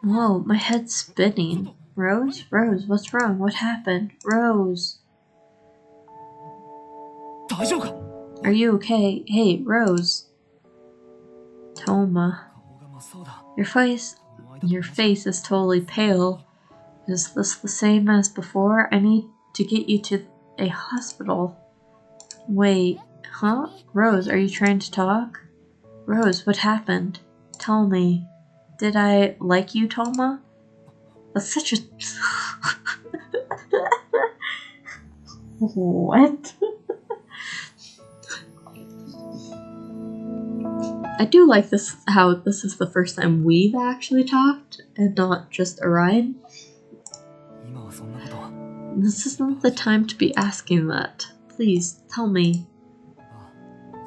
Whoa, my head's spinning. Rose? Rose, what's wrong? What happened? Rose! Are you okay? Hey, Rose. Tome. Your face is totally pale. Is this the same as before? I need to get you to a hospital. Wait, huh? Rose, are you trying to talk? Rose, what happened? Tell me. Did I like you, Tome? That's such a... What? I do like this, how this is the first time we've actually talked and not just Orion. This isn't the time to be asking that. Please, tell me.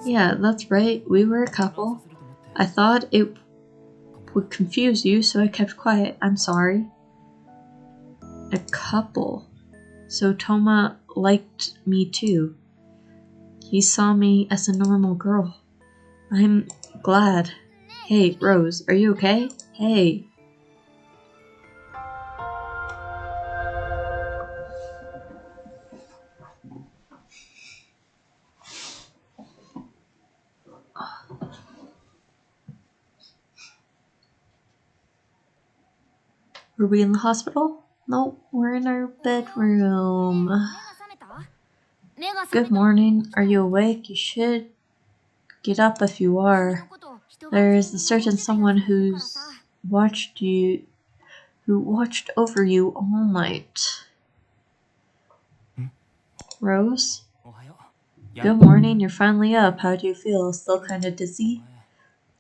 Yeah, that's right, we were a couple. I thought it would confuse you, so I kept quiet. I'm sorry. A couple. So Tome liked me too. He saw me as a normal girl. I'm glad. Hey, Rose, are you okay? Hey. Were we in the hospital? Nope, we're in our bedroom. Good morning. Are you awake? You should get up if you are. There's a certain someone who watched over you all night. Rose? Good morning, you're finally up. How do you feel? Still kinda dizzy?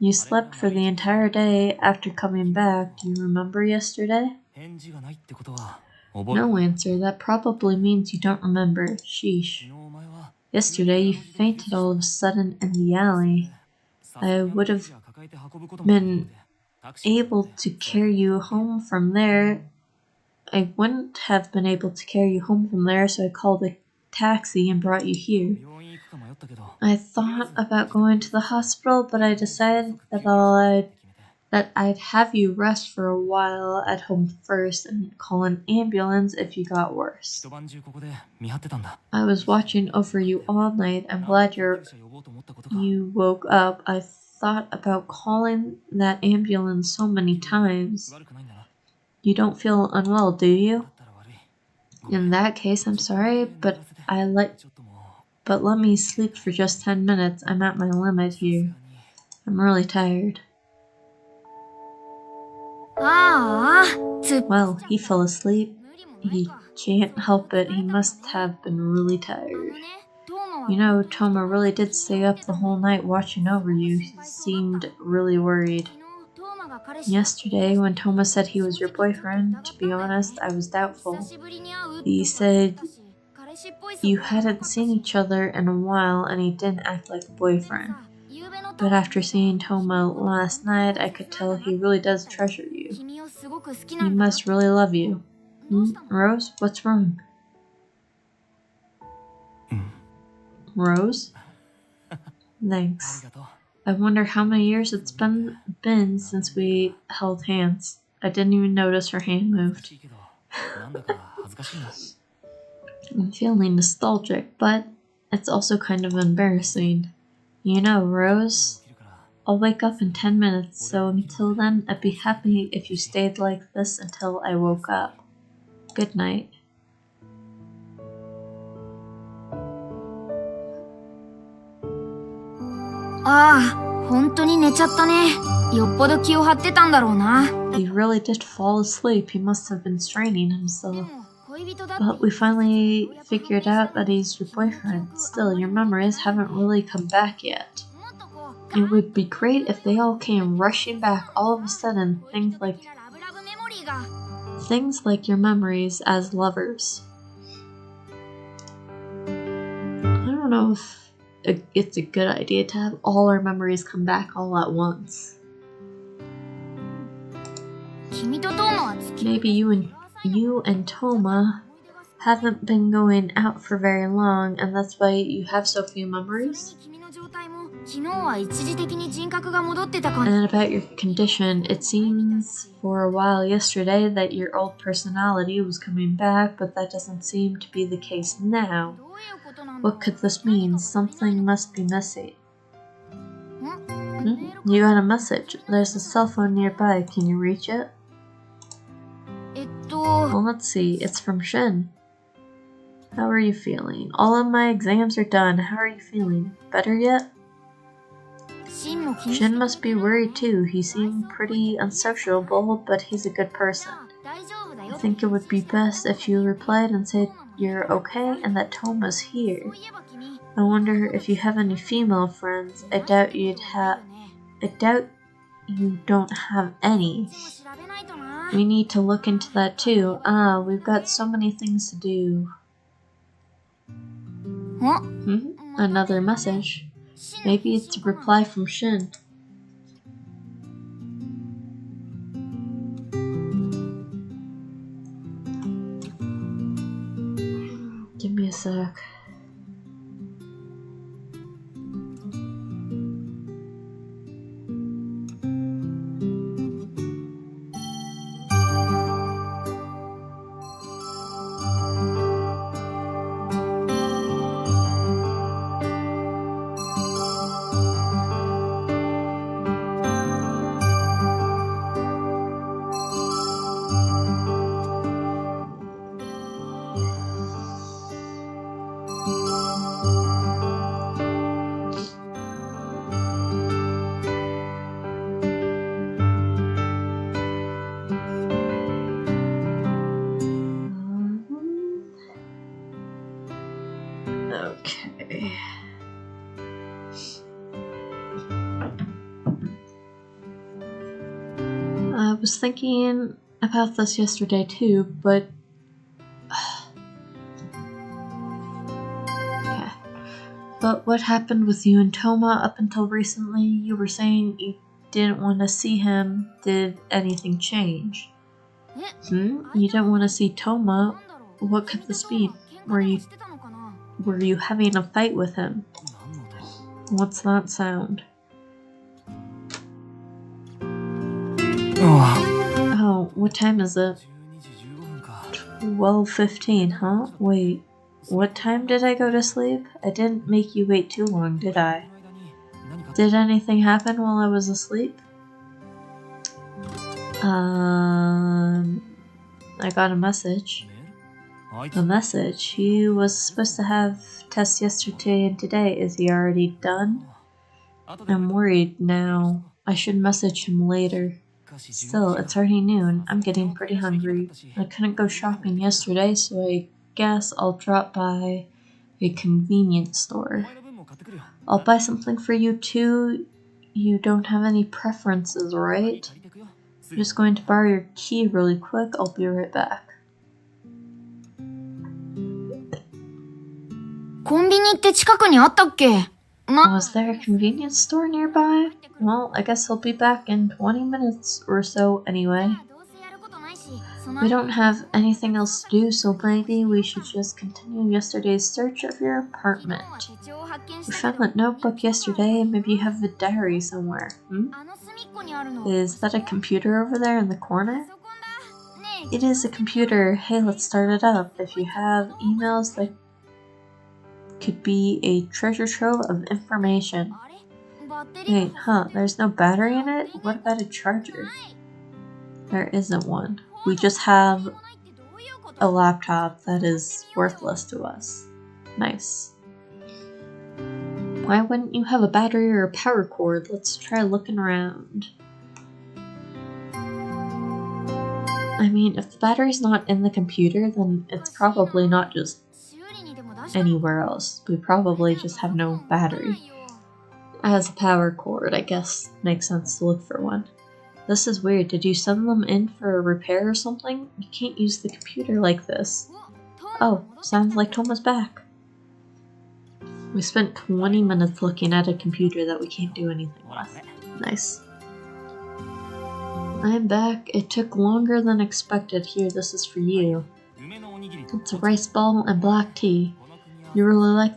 You slept for the entire day after coming back. Do you remember yesterday? No answer. That probably means you don't remember. Sheesh. Yesterday you fainted all of a sudden in the alley. I would have been able to carry you home from there. I wouldn't have been able to carry you home from there, so I called a taxi and brought you here. I thought about going to the hospital, but I decided that I'd have you rest for a while at home first and call an ambulance if you got worse. I was watching over you all night. I'm glad you woke up. I thought about calling that ambulance so many times. You don't feel unwell, do you? In that case, I'm sorry, but let me sleep for just 10 minutes. I'm at my limit here. I'm really tired. Well, he fell asleep. He can't help it. He must have been really tired. You know, Tome really did stay up the whole night watching over you. He seemed really worried. Yesterday, when Tome said he was your boyfriend, to be honest, I was doubtful. He said you hadn't seen each other in a while and he didn't act like a boyfriend. But after seeing Tome last night, I could tell he really does treasure you. He must really love you. Rose, what's wrong? Rose? Thanks. I wonder how many years it's been since we held hands. I didn't even notice her hand moved. I'm feeling nostalgic, but it's also kind of embarrassing. You know, Rose, I'll wake up in 10 minutes, so until then, I'd be happy if you stayed like this until I woke up. Good night. He really did fall asleep. He must have been straining himself. But we finally figured out that he's your boyfriend. Still, your memories haven't really come back yet. It would be great if they all came rushing back all of a sudden, things like your memories as lovers. I don't know if it's a good idea to have all our memories come back all at once. Maybe you and Tome haven't been going out for very long, and that's why you have so few memories? And about your condition, it seems for a while yesterday that your old personality was coming back, but that doesn't seem to be the case now. What could this mean? Something must be missing. You got a message. There's a cell phone nearby. Can you reach it? Well, let's see. It's from Shin. How are you feeling? All of my exams are done. How are you feeling? Better yet? Shin must be worried too. He seemed pretty unsociable, but he's a good person. I think it would be best if you replied and said you're okay and that Toma's here. I wonder if you have any female friends. I doubt you'd have I doubt you don't have any. 調べないとな。 We need to look into that too. We've got so many things to do. お、 Another message. Maybe it's a reply from Shin. Give me a sec. Okay. I was thinking about this yesterday too, but okay. But what happened with you and Toma up until recently? You were saying you didn't want to see him. Did anything change? You didn't want to see Toma? What could this be? Were you having a fight with him? What's that sound? Oh, what time is it? 12:15, huh? Wait, what time did I go to sleep? I didn't make you wait too long, did I? Did anything happen while I was asleep? I got a message. A message? He was supposed to have tests yesterday and today. Is he already done? I'm worried now. I should message him later. Still, it's already noon. I'm getting pretty hungry. I couldn't go shopping yesterday, so I guess I'll drop by a convenience store. I'll buy something for you too. You don't have any preferences, right? I'm just going to borrow your key really quick. I'll be right back. コンビニって近くにあったっけ? Was there a convenience store nearby? Well, I guess I'll be back in 20 minutes or so anyway. We don't have anything else to do, so maybe we should just continue yesterday's search of your apartment. We found that notebook yesterday, and maybe you have a diary somewhere. Is that a computer over there in the corner? It is a computer. Hey, let's start it up. If you have emails that could be a treasure trove of information. Wait, there's no battery in it? What about a charger? There isn't one. We just have a laptop that is worthless to us. Nice. Why wouldn't you have a battery or a power cord? Let's try looking around. I mean, if the battery's not in the computer, then it's probably not just anywhere else. We probably just have no battery. As a power cord, I guess makes sense to look for one. This is weird. Did you send them in for a repair or something? You can't use the computer like this. Oh, sounds like Toma's back. We spent 20 minutes looking at a computer that we can't do anything with. Nice. I'm back. It took longer than expected. Here, this is for you. It's a rice ball and black tea. You really like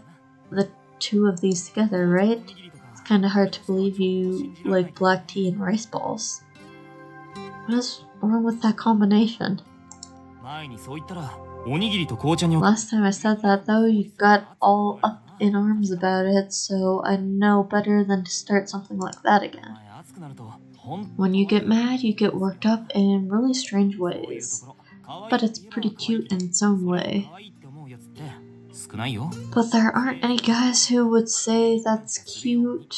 the two of these together, right? It's kinda hard to believe you like black tea and rice balls. What is wrong with that combination? Last time I said that though, you got all up in arms about it, so I know better than to start something like that again. When you get mad, you get worked up in really strange ways. But it's pretty cute in its own way. But there aren't any guys who would say that's cute.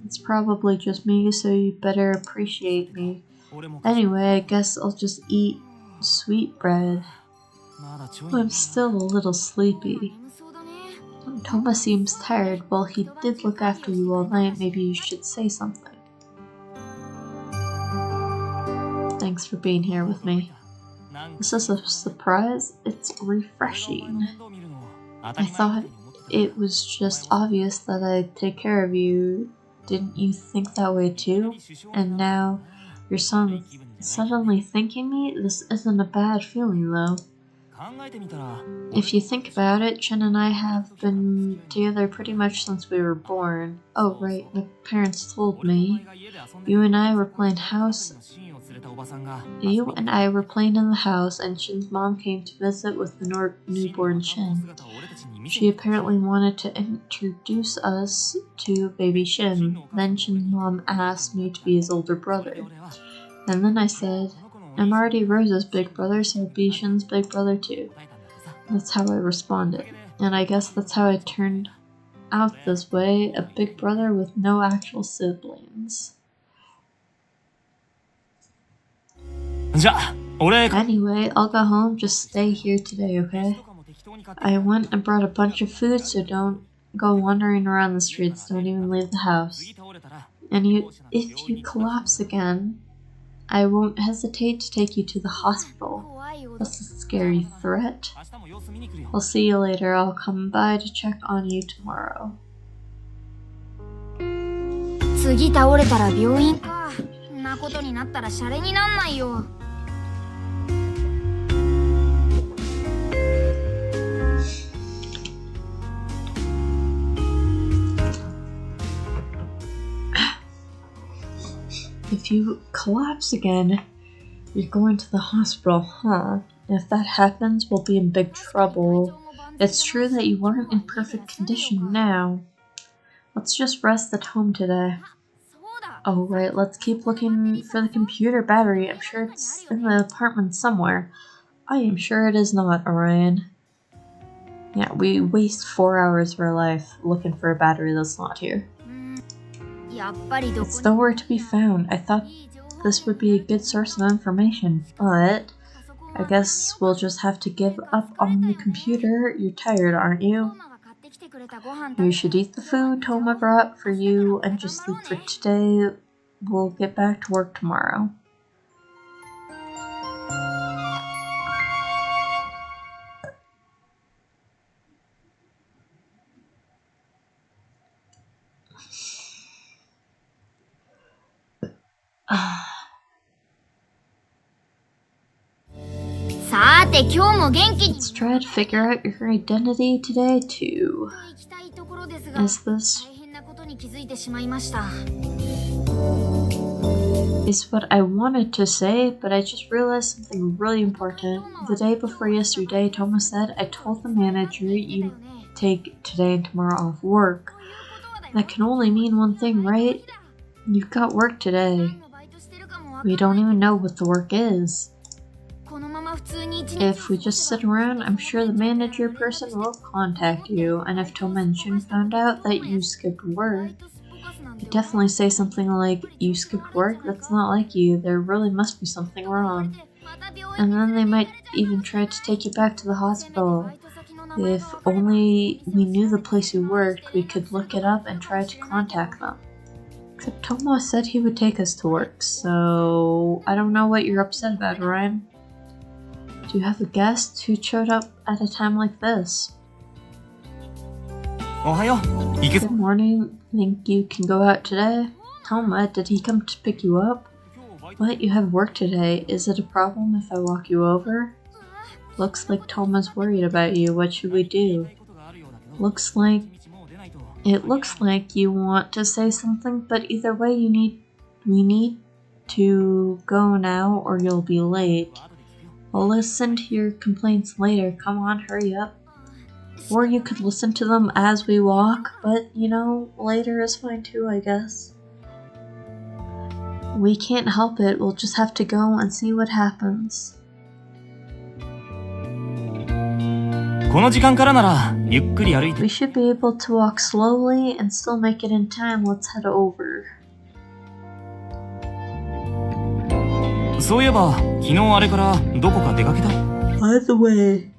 It's probably just me, so you better appreciate me. Anyway, I guess I'll just eat sweet bread. I'm still a little sleepy. Toma seems tired. Well, he did look after you all night. Maybe you should say something. Thanks for being here with me. This is a surprise. It's refreshing. I thought it was just obvious that I'd take care of you. Didn't you think that way too? And now you're suddenly thanking me? This isn't a bad feeling though. If you think about it, Chen and I have been together pretty much since we were born. Oh right, my parents told me. You and I were playing in the house and Shin's mom came to visit with the newborn Shin. She apparently wanted to introduce us to baby Shin. Then Shin's mom asked me to be his older brother. And then I said, I'm already Rose's big brother, so I'll be Shin's big brother too. That's how I responded. And I guess that's how I turned out this way, a big brother with no actual siblings. Anyway, I'll go home, just stay here today, okay? I went and brought a bunch of food, so don't go wandering around the streets, don't even leave the house. And if you collapse again, I won't hesitate to take you to the hospital. That's a scary threat. I'll see you later. I'll come by to check on you tomorrow. 次倒れたら病院か。んなことになったらシャレになんないよ。If you collapse again, you're going to the hospital, huh? If that happens, we'll be in big trouble. It's true that you aren't in perfect condition now. Let's just rest at home today. Oh right, let's keep looking for the computer battery. I'm sure it's in the apartment somewhere. I am sure it is not, Orion. Yeah, we waste 4 hours of our life looking for a battery that's not here. It's nowhere to be found. I thought this would be a good source of information, but I guess we'll just have to give up on the computer. You're tired, aren't you? You should eat the food Toma brought for you and just sleep for today. We'll get back to work tomorrow. Let's try to figure out your identity today too. Is what I wanted to say, but I just realized something really important. The day before yesterday, Toma said, I told the manager you take today and tomorrow off work. That can only mean one thing, right? You've got work today. We don't even know what the work is. If we just sit around, I'm sure the manager person will contact you, and if Tome and Shin found out that you skipped work, they'd definitely say something like, you skipped work? That's not like you, there really must be something wrong. And then they might even try to take you back to the hospital. If only we knew the place you worked, we could look it up and try to contact them. Except Toma said he would take us to work, so I don't know what you're upset about, Orion. Do you have a guest who showed up at a time like this? Good morning. Think you can go out today? Toma, did he come to pick you up? What? You have work today. Is it a problem if I walk you over? Looks like Toma's worried about you. What should we do? It looks like you want to say something, but either way we need to go now or you'll be late. I'll listen to your complaints later. Come on, hurry up. Or you could listen to them as we walk, but you know, later is fine too, I guess. We can't help it. We'll just have to go and see what happens. We should be able to walk slowly and still make it in time. Let's head over. By the way,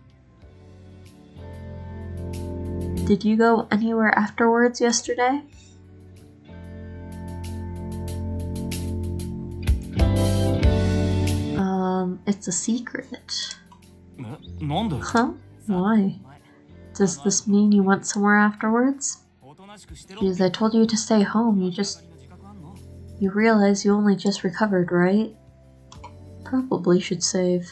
Did you go anywhere afterwards yesterday? It's a secret. Huh? Why? Does this mean you went somewhere afterwards? Because I told you to stay home, you realize you only just recovered, right? Probably should save.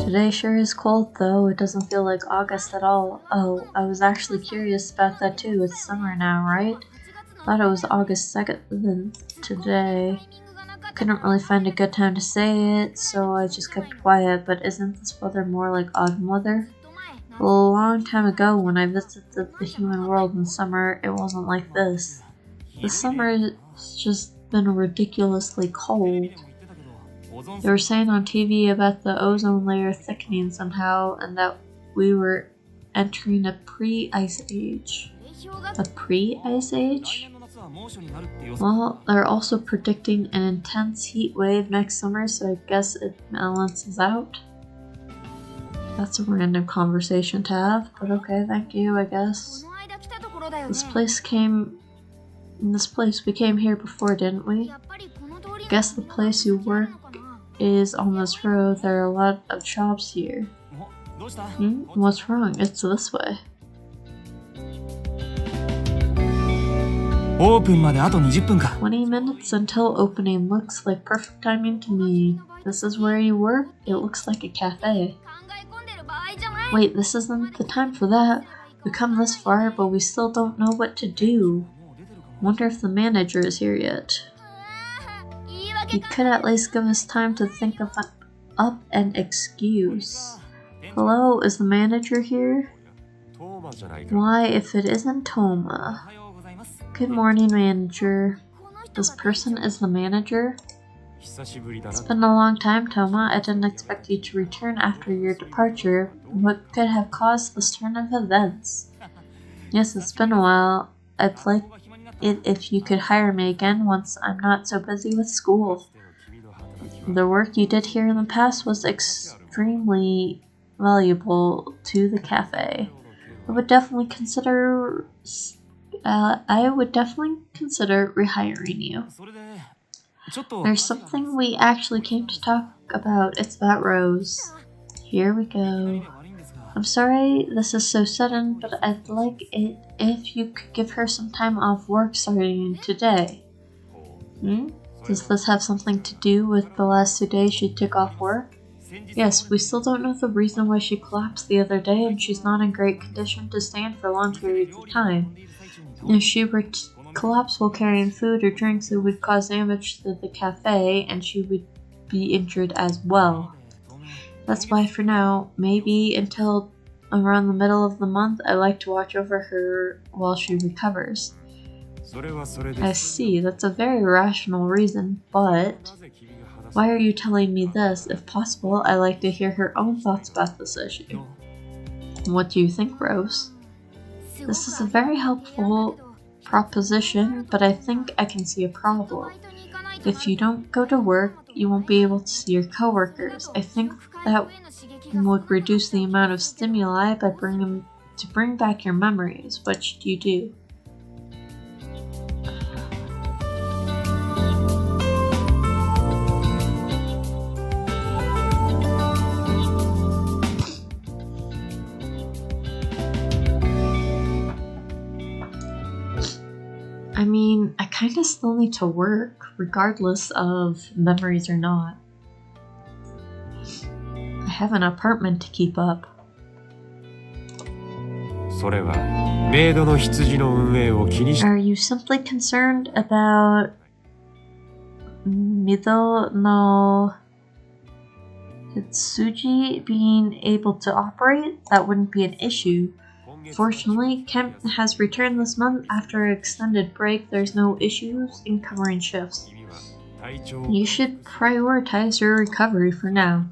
Today sure is cold though, it doesn't feel like August at all. Oh, I was actually curious about that too, it's summer now, right? Thought it was August 2nd today. Couldn't really find a good time to say it, so I just kept quiet, but isn't this weather more like autumn weather? A long time ago when I visited the human world in summer, it wasn't like this. This summer has just been ridiculously cold. They were saying on TV about the ozone layer thickening somehow, and that we were entering a pre-ice age. A pre-ice age? Well, they're also predicting an intense heat wave next summer, so I guess it balances out. That's a random conversation to have, but okay, thank you, I guess. This place we came here before, didn't we? Guess the place you work is on this road. There are a lot of shops here. What's wrong? It's this way. オープンまであと20分か。 20 minutes until opening looks like perfect timing to me. This is where you work? It looks like a cafe. Wait, this isn't the time for that. We come this far, but we still don't know what to do. Wonder if the manager is here yet. You could at least give us time to think of up an excuse. Hello, is the manager here? Why, if it isn't Tome? Good morning, manager. This person is the manager? It's been a long time, Tome. I didn't expect you to return after your departure. What could have caused this turn of events? Yes, it's been a while. I'd like it if you could hire me again once I'm not so busy with school. The work you did here in the past was extremely valuable to the cafe. I would definitely consider rehiring you. There's something we actually came to talk about. It's about Rose. Here we go. I'm sorry this is so sudden, but I'd like it if you could give her some time off work starting today. Does this have something to do with the last 2 days she took off work? Yes, we still don't know the reason why she collapsed the other day, and she's not in great condition to stand for long periods of time. If she were to collapse while carrying food or drinks, it would cause damage to the cafe, and she would be injured as well. That's why for now, maybe until around the middle of the month, I like to watch over her while she recovers. I see, that's a very rational reason, but why are you telling me this? If possible, I'd like to hear her own thoughts about this issue. What do you think, Rose? This is a very helpful proposition, but I think I can see a problem. If you don't go to work, you won't be able to see your coworkers. I think that would reduce the amount of stimuli by bring back your memories. What should you do? I mean, I kinda still need to work, regardless of memories or not. I have an apartment to keep up. Are you simply concerned about Mido no Hitsuji being able to operate? That wouldn't be an issue. Fortunately, Kemp has returned this month after an extended break. There's no issues in covering shifts. You should prioritize your recovery for now.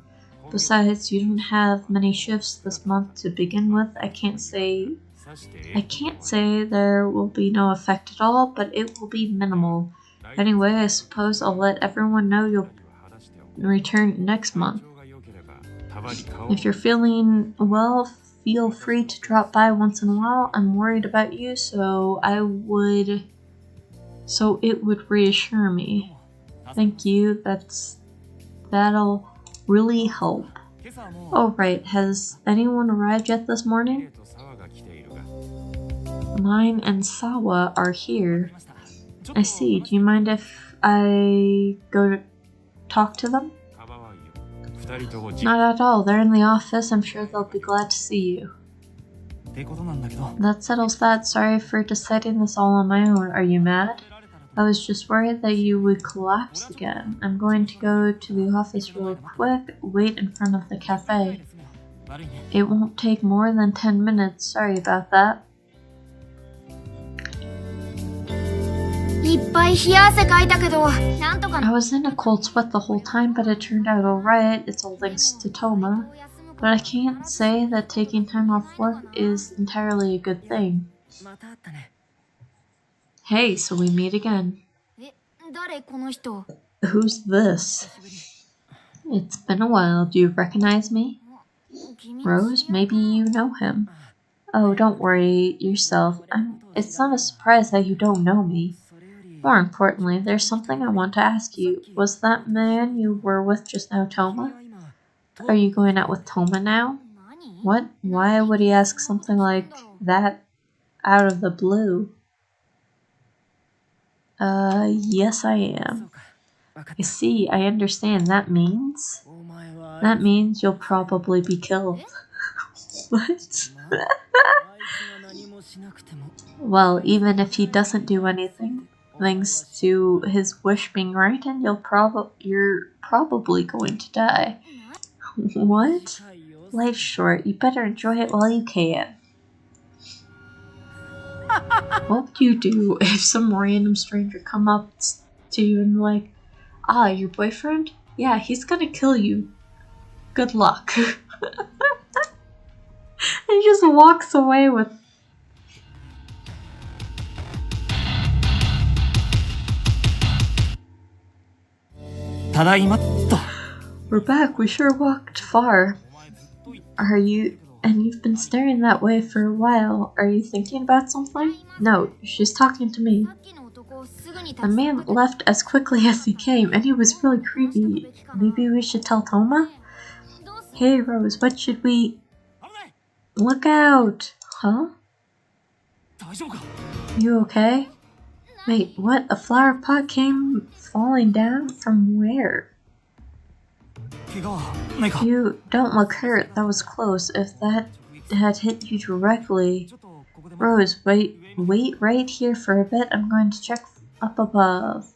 Besides, you don't have many shifts this month to begin with. I can't say there will be no effect at all, but it will be minimal. Anyway, I suppose I'll let everyone know you'll return next month. If you're feeling well, feel free to drop by once in a while. I'm worried about you, so it would reassure me. Thank you. That'll really help. Oh, right. Has anyone arrived yet this morning? Mine and Sawa are here. I see. Do you mind if I go to talk to them? Not at all. They're in the office. I'm sure they'll be glad to see you. That settles that. Sorry for deciding this all on my own. Are you mad? I was just worried that you would collapse again. I'm going to go to the office really quick. Wait in front of the cafe. It won't take more than 10 minutes. Sorry about that. I was in a cold sweat the whole time, but it turned out alright. It's all thanks to Tome. But I can't say that taking time off work is entirely a good thing. Hey, so we meet again. Who's this? It's been a while. Do you recognize me? Rose, maybe you know him. Oh, don't worry yourself. It's not a surprise that you don't know me. More importantly, there's something I want to ask you. Was that man you were with just now Tome? Are you going out with Tome now? What? Why would he ask something like that out of the blue? Yes I am. I see, I understand. That means you'll probably be killed. What? Well, even if he doesn't do anything, thanks to his wish being granted, you're probably going to die. What? Life's short. You better enjoy it while you can. What would you do if some random stranger come up to you and like, your boyfriend? Yeah, he's gonna kill you. Good luck. And he just walks away with... We're back. We sure walked far. Are you... And you've been staring that way for a while. Are you thinking about something? No, she's talking to me. The man left as quickly as he came, and he was really creepy. Maybe we should tell Tome? Hey, Rose, what should we... Look out! Huh? You okay? Wait, what? A flower pot came falling down? From where? You don't look hurt. That was close. If that had hit you directly... Rose, wait right here for a bit. I'm going to check up above.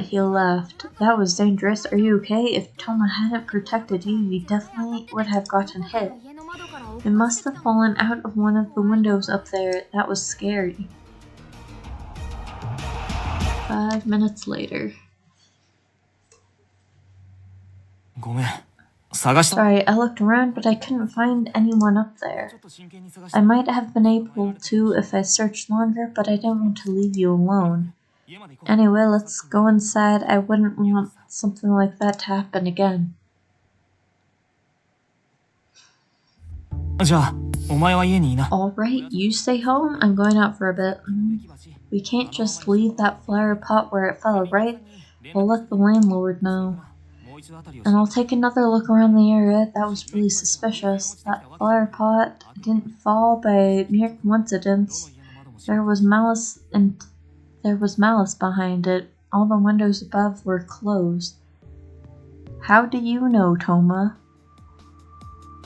He left. That was dangerous. Are you okay? If Tome hadn't protected you, you definitely would have gotten hit. It must have fallen out of one of the windows up there. That was scary. 5 minutes later. Sorry, I looked around, but I couldn't find anyone up there. I might have been able to if I searched longer, but I didn't want to leave you alone. Anyway, let's go inside. I wouldn't want something like that to happen again. Alright, you stay home. I'm going out for a bit. We can't just leave that flower pot where it fell, right? We'll let the landlord know. And I'll take another look around the area. That was really suspicious. That flower pot didn't fall by mere coincidence. There was malice behind it. All the windows above were closed. How do you know, Tome?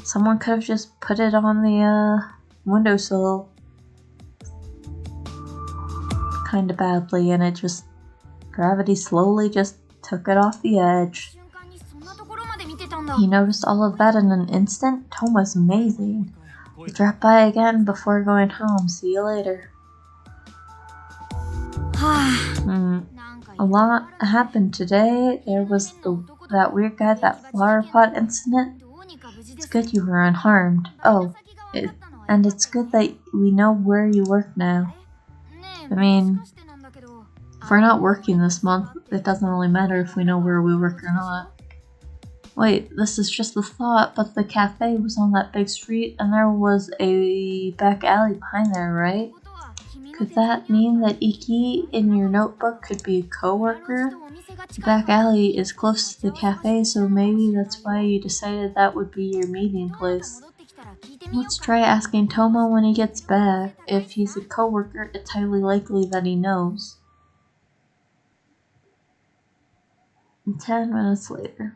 Someone could have just put it on the windowsill kind of badly, and it just... gravity slowly just took it off the edge. He noticed all of that in an instant? Tome's amazing. We'll drop by again before going home. See you later. A lot happened today. There was that weird guy, that flower pot incident. It's good you were unharmed. And it's good that we know where you work now. I mean, if we're not working this month, it doesn't really matter if we know where we work or not. Wait, this is just a thought, but the cafe was on that big street and there was a back alley behind there, right? Could that mean that Iki in your notebook could be a co-worker? The back alley is close to the cafe, so maybe that's why you decided that would be your meeting place. Let's try asking Tome when he gets back. If he's a co-worker, it's highly likely that he knows. 10 minutes later.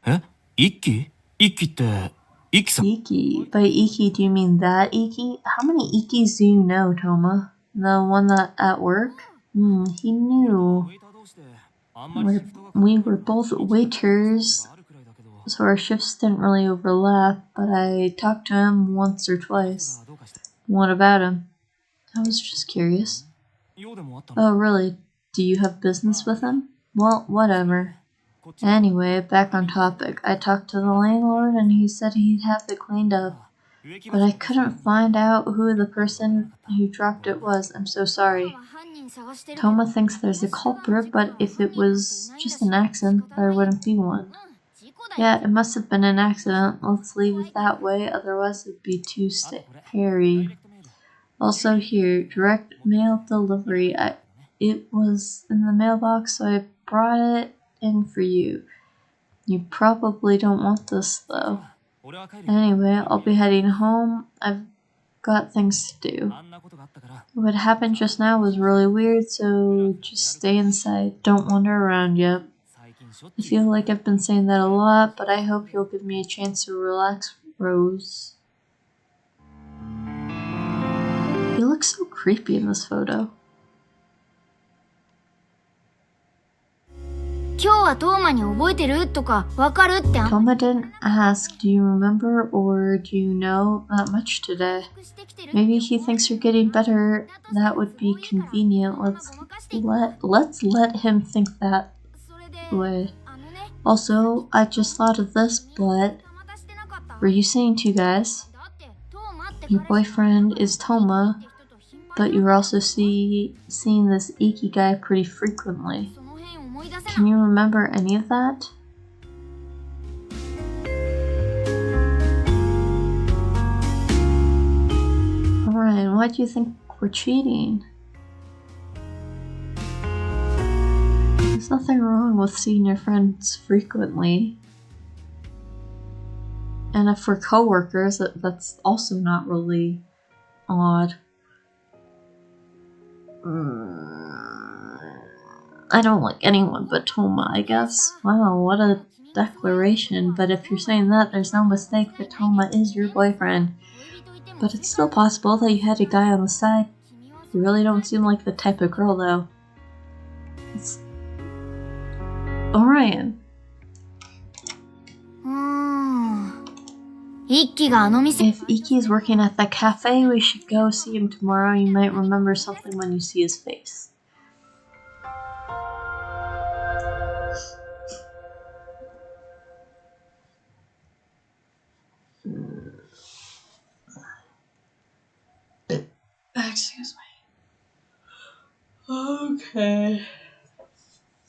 え、一輝？一輝って、一輝さん？ Iki. By Iki, do you mean that Iki? How many Ikis do you know, Toma? The one that at work? He knew. We were both waiters, so our shifts didn't really overlap, but I talked to him once or twice. What about him? I was just curious. Oh, really? Do you have business with him? Well, whatever. Anyway, back on topic. I talked to the landlord and he said he'd have it cleaned up. But I couldn't find out who the person who dropped it was. I'm so sorry. Toma thinks there's a culprit, but if it was just an accident, there wouldn't be one. Yeah, it must have been an accident. Let's leave it that way, otherwise it'd be too scary. Also here, direct mail delivery. It was in the mailbox, so I brought it in for you. You probably don't want this though. Anyway, I'll be heading home. I've got things to do. What happened just now was really weird, so just stay inside. Don't wander around yet. I feel like I've been saying that a lot, but I hope you'll give me a chance to relax, Rose. He looks so creepy in this photo. 今日はトーマに覚えてるとかわかるって Toma didn't ask, do you remember or do you know not much today? Maybe he thinks you're getting better. That would be convenient. Let's let him think that way. Also, I just thought of this, but were you saying two guys? Your boyfriend is Toma, but you're also seeing this Iki guy pretty frequently. Can you remember any of that? Ryan, why do you think we're cheating? There's nothing wrong with seeing your friends frequently. And if we're co-workers, that's also not really odd. I don't like anyone but Toma, I guess. Wow, what a declaration. But if you're saying that, there's no mistake that Toma is your boyfriend. But it's still possible that you had a guy on the side. You really don't seem like the type of girl, though. It's... Orion. If Iki's working at that cafe, we should go see him tomorrow. You might remember something when you see his face. Excuse me. Okay.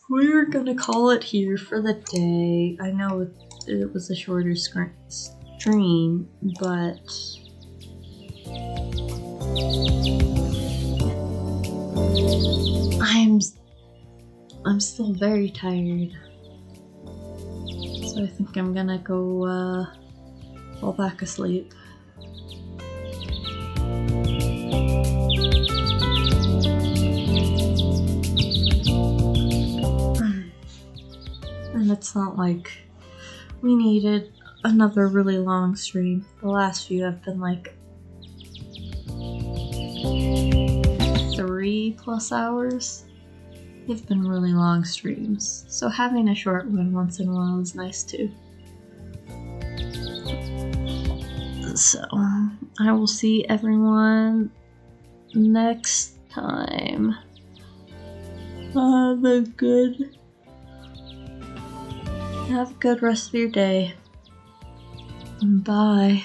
We're gonna call it here for the day. I know it was a shorter stream, but I'm still very tired. So I think I'm gonna go fall back asleep. And it's not like we needed another really long stream. The last few have been like 3+ hours. They've been really long streams, so having a short one once in a while is nice too. So, I will see everyone next time. Have a good rest of your day. Bye.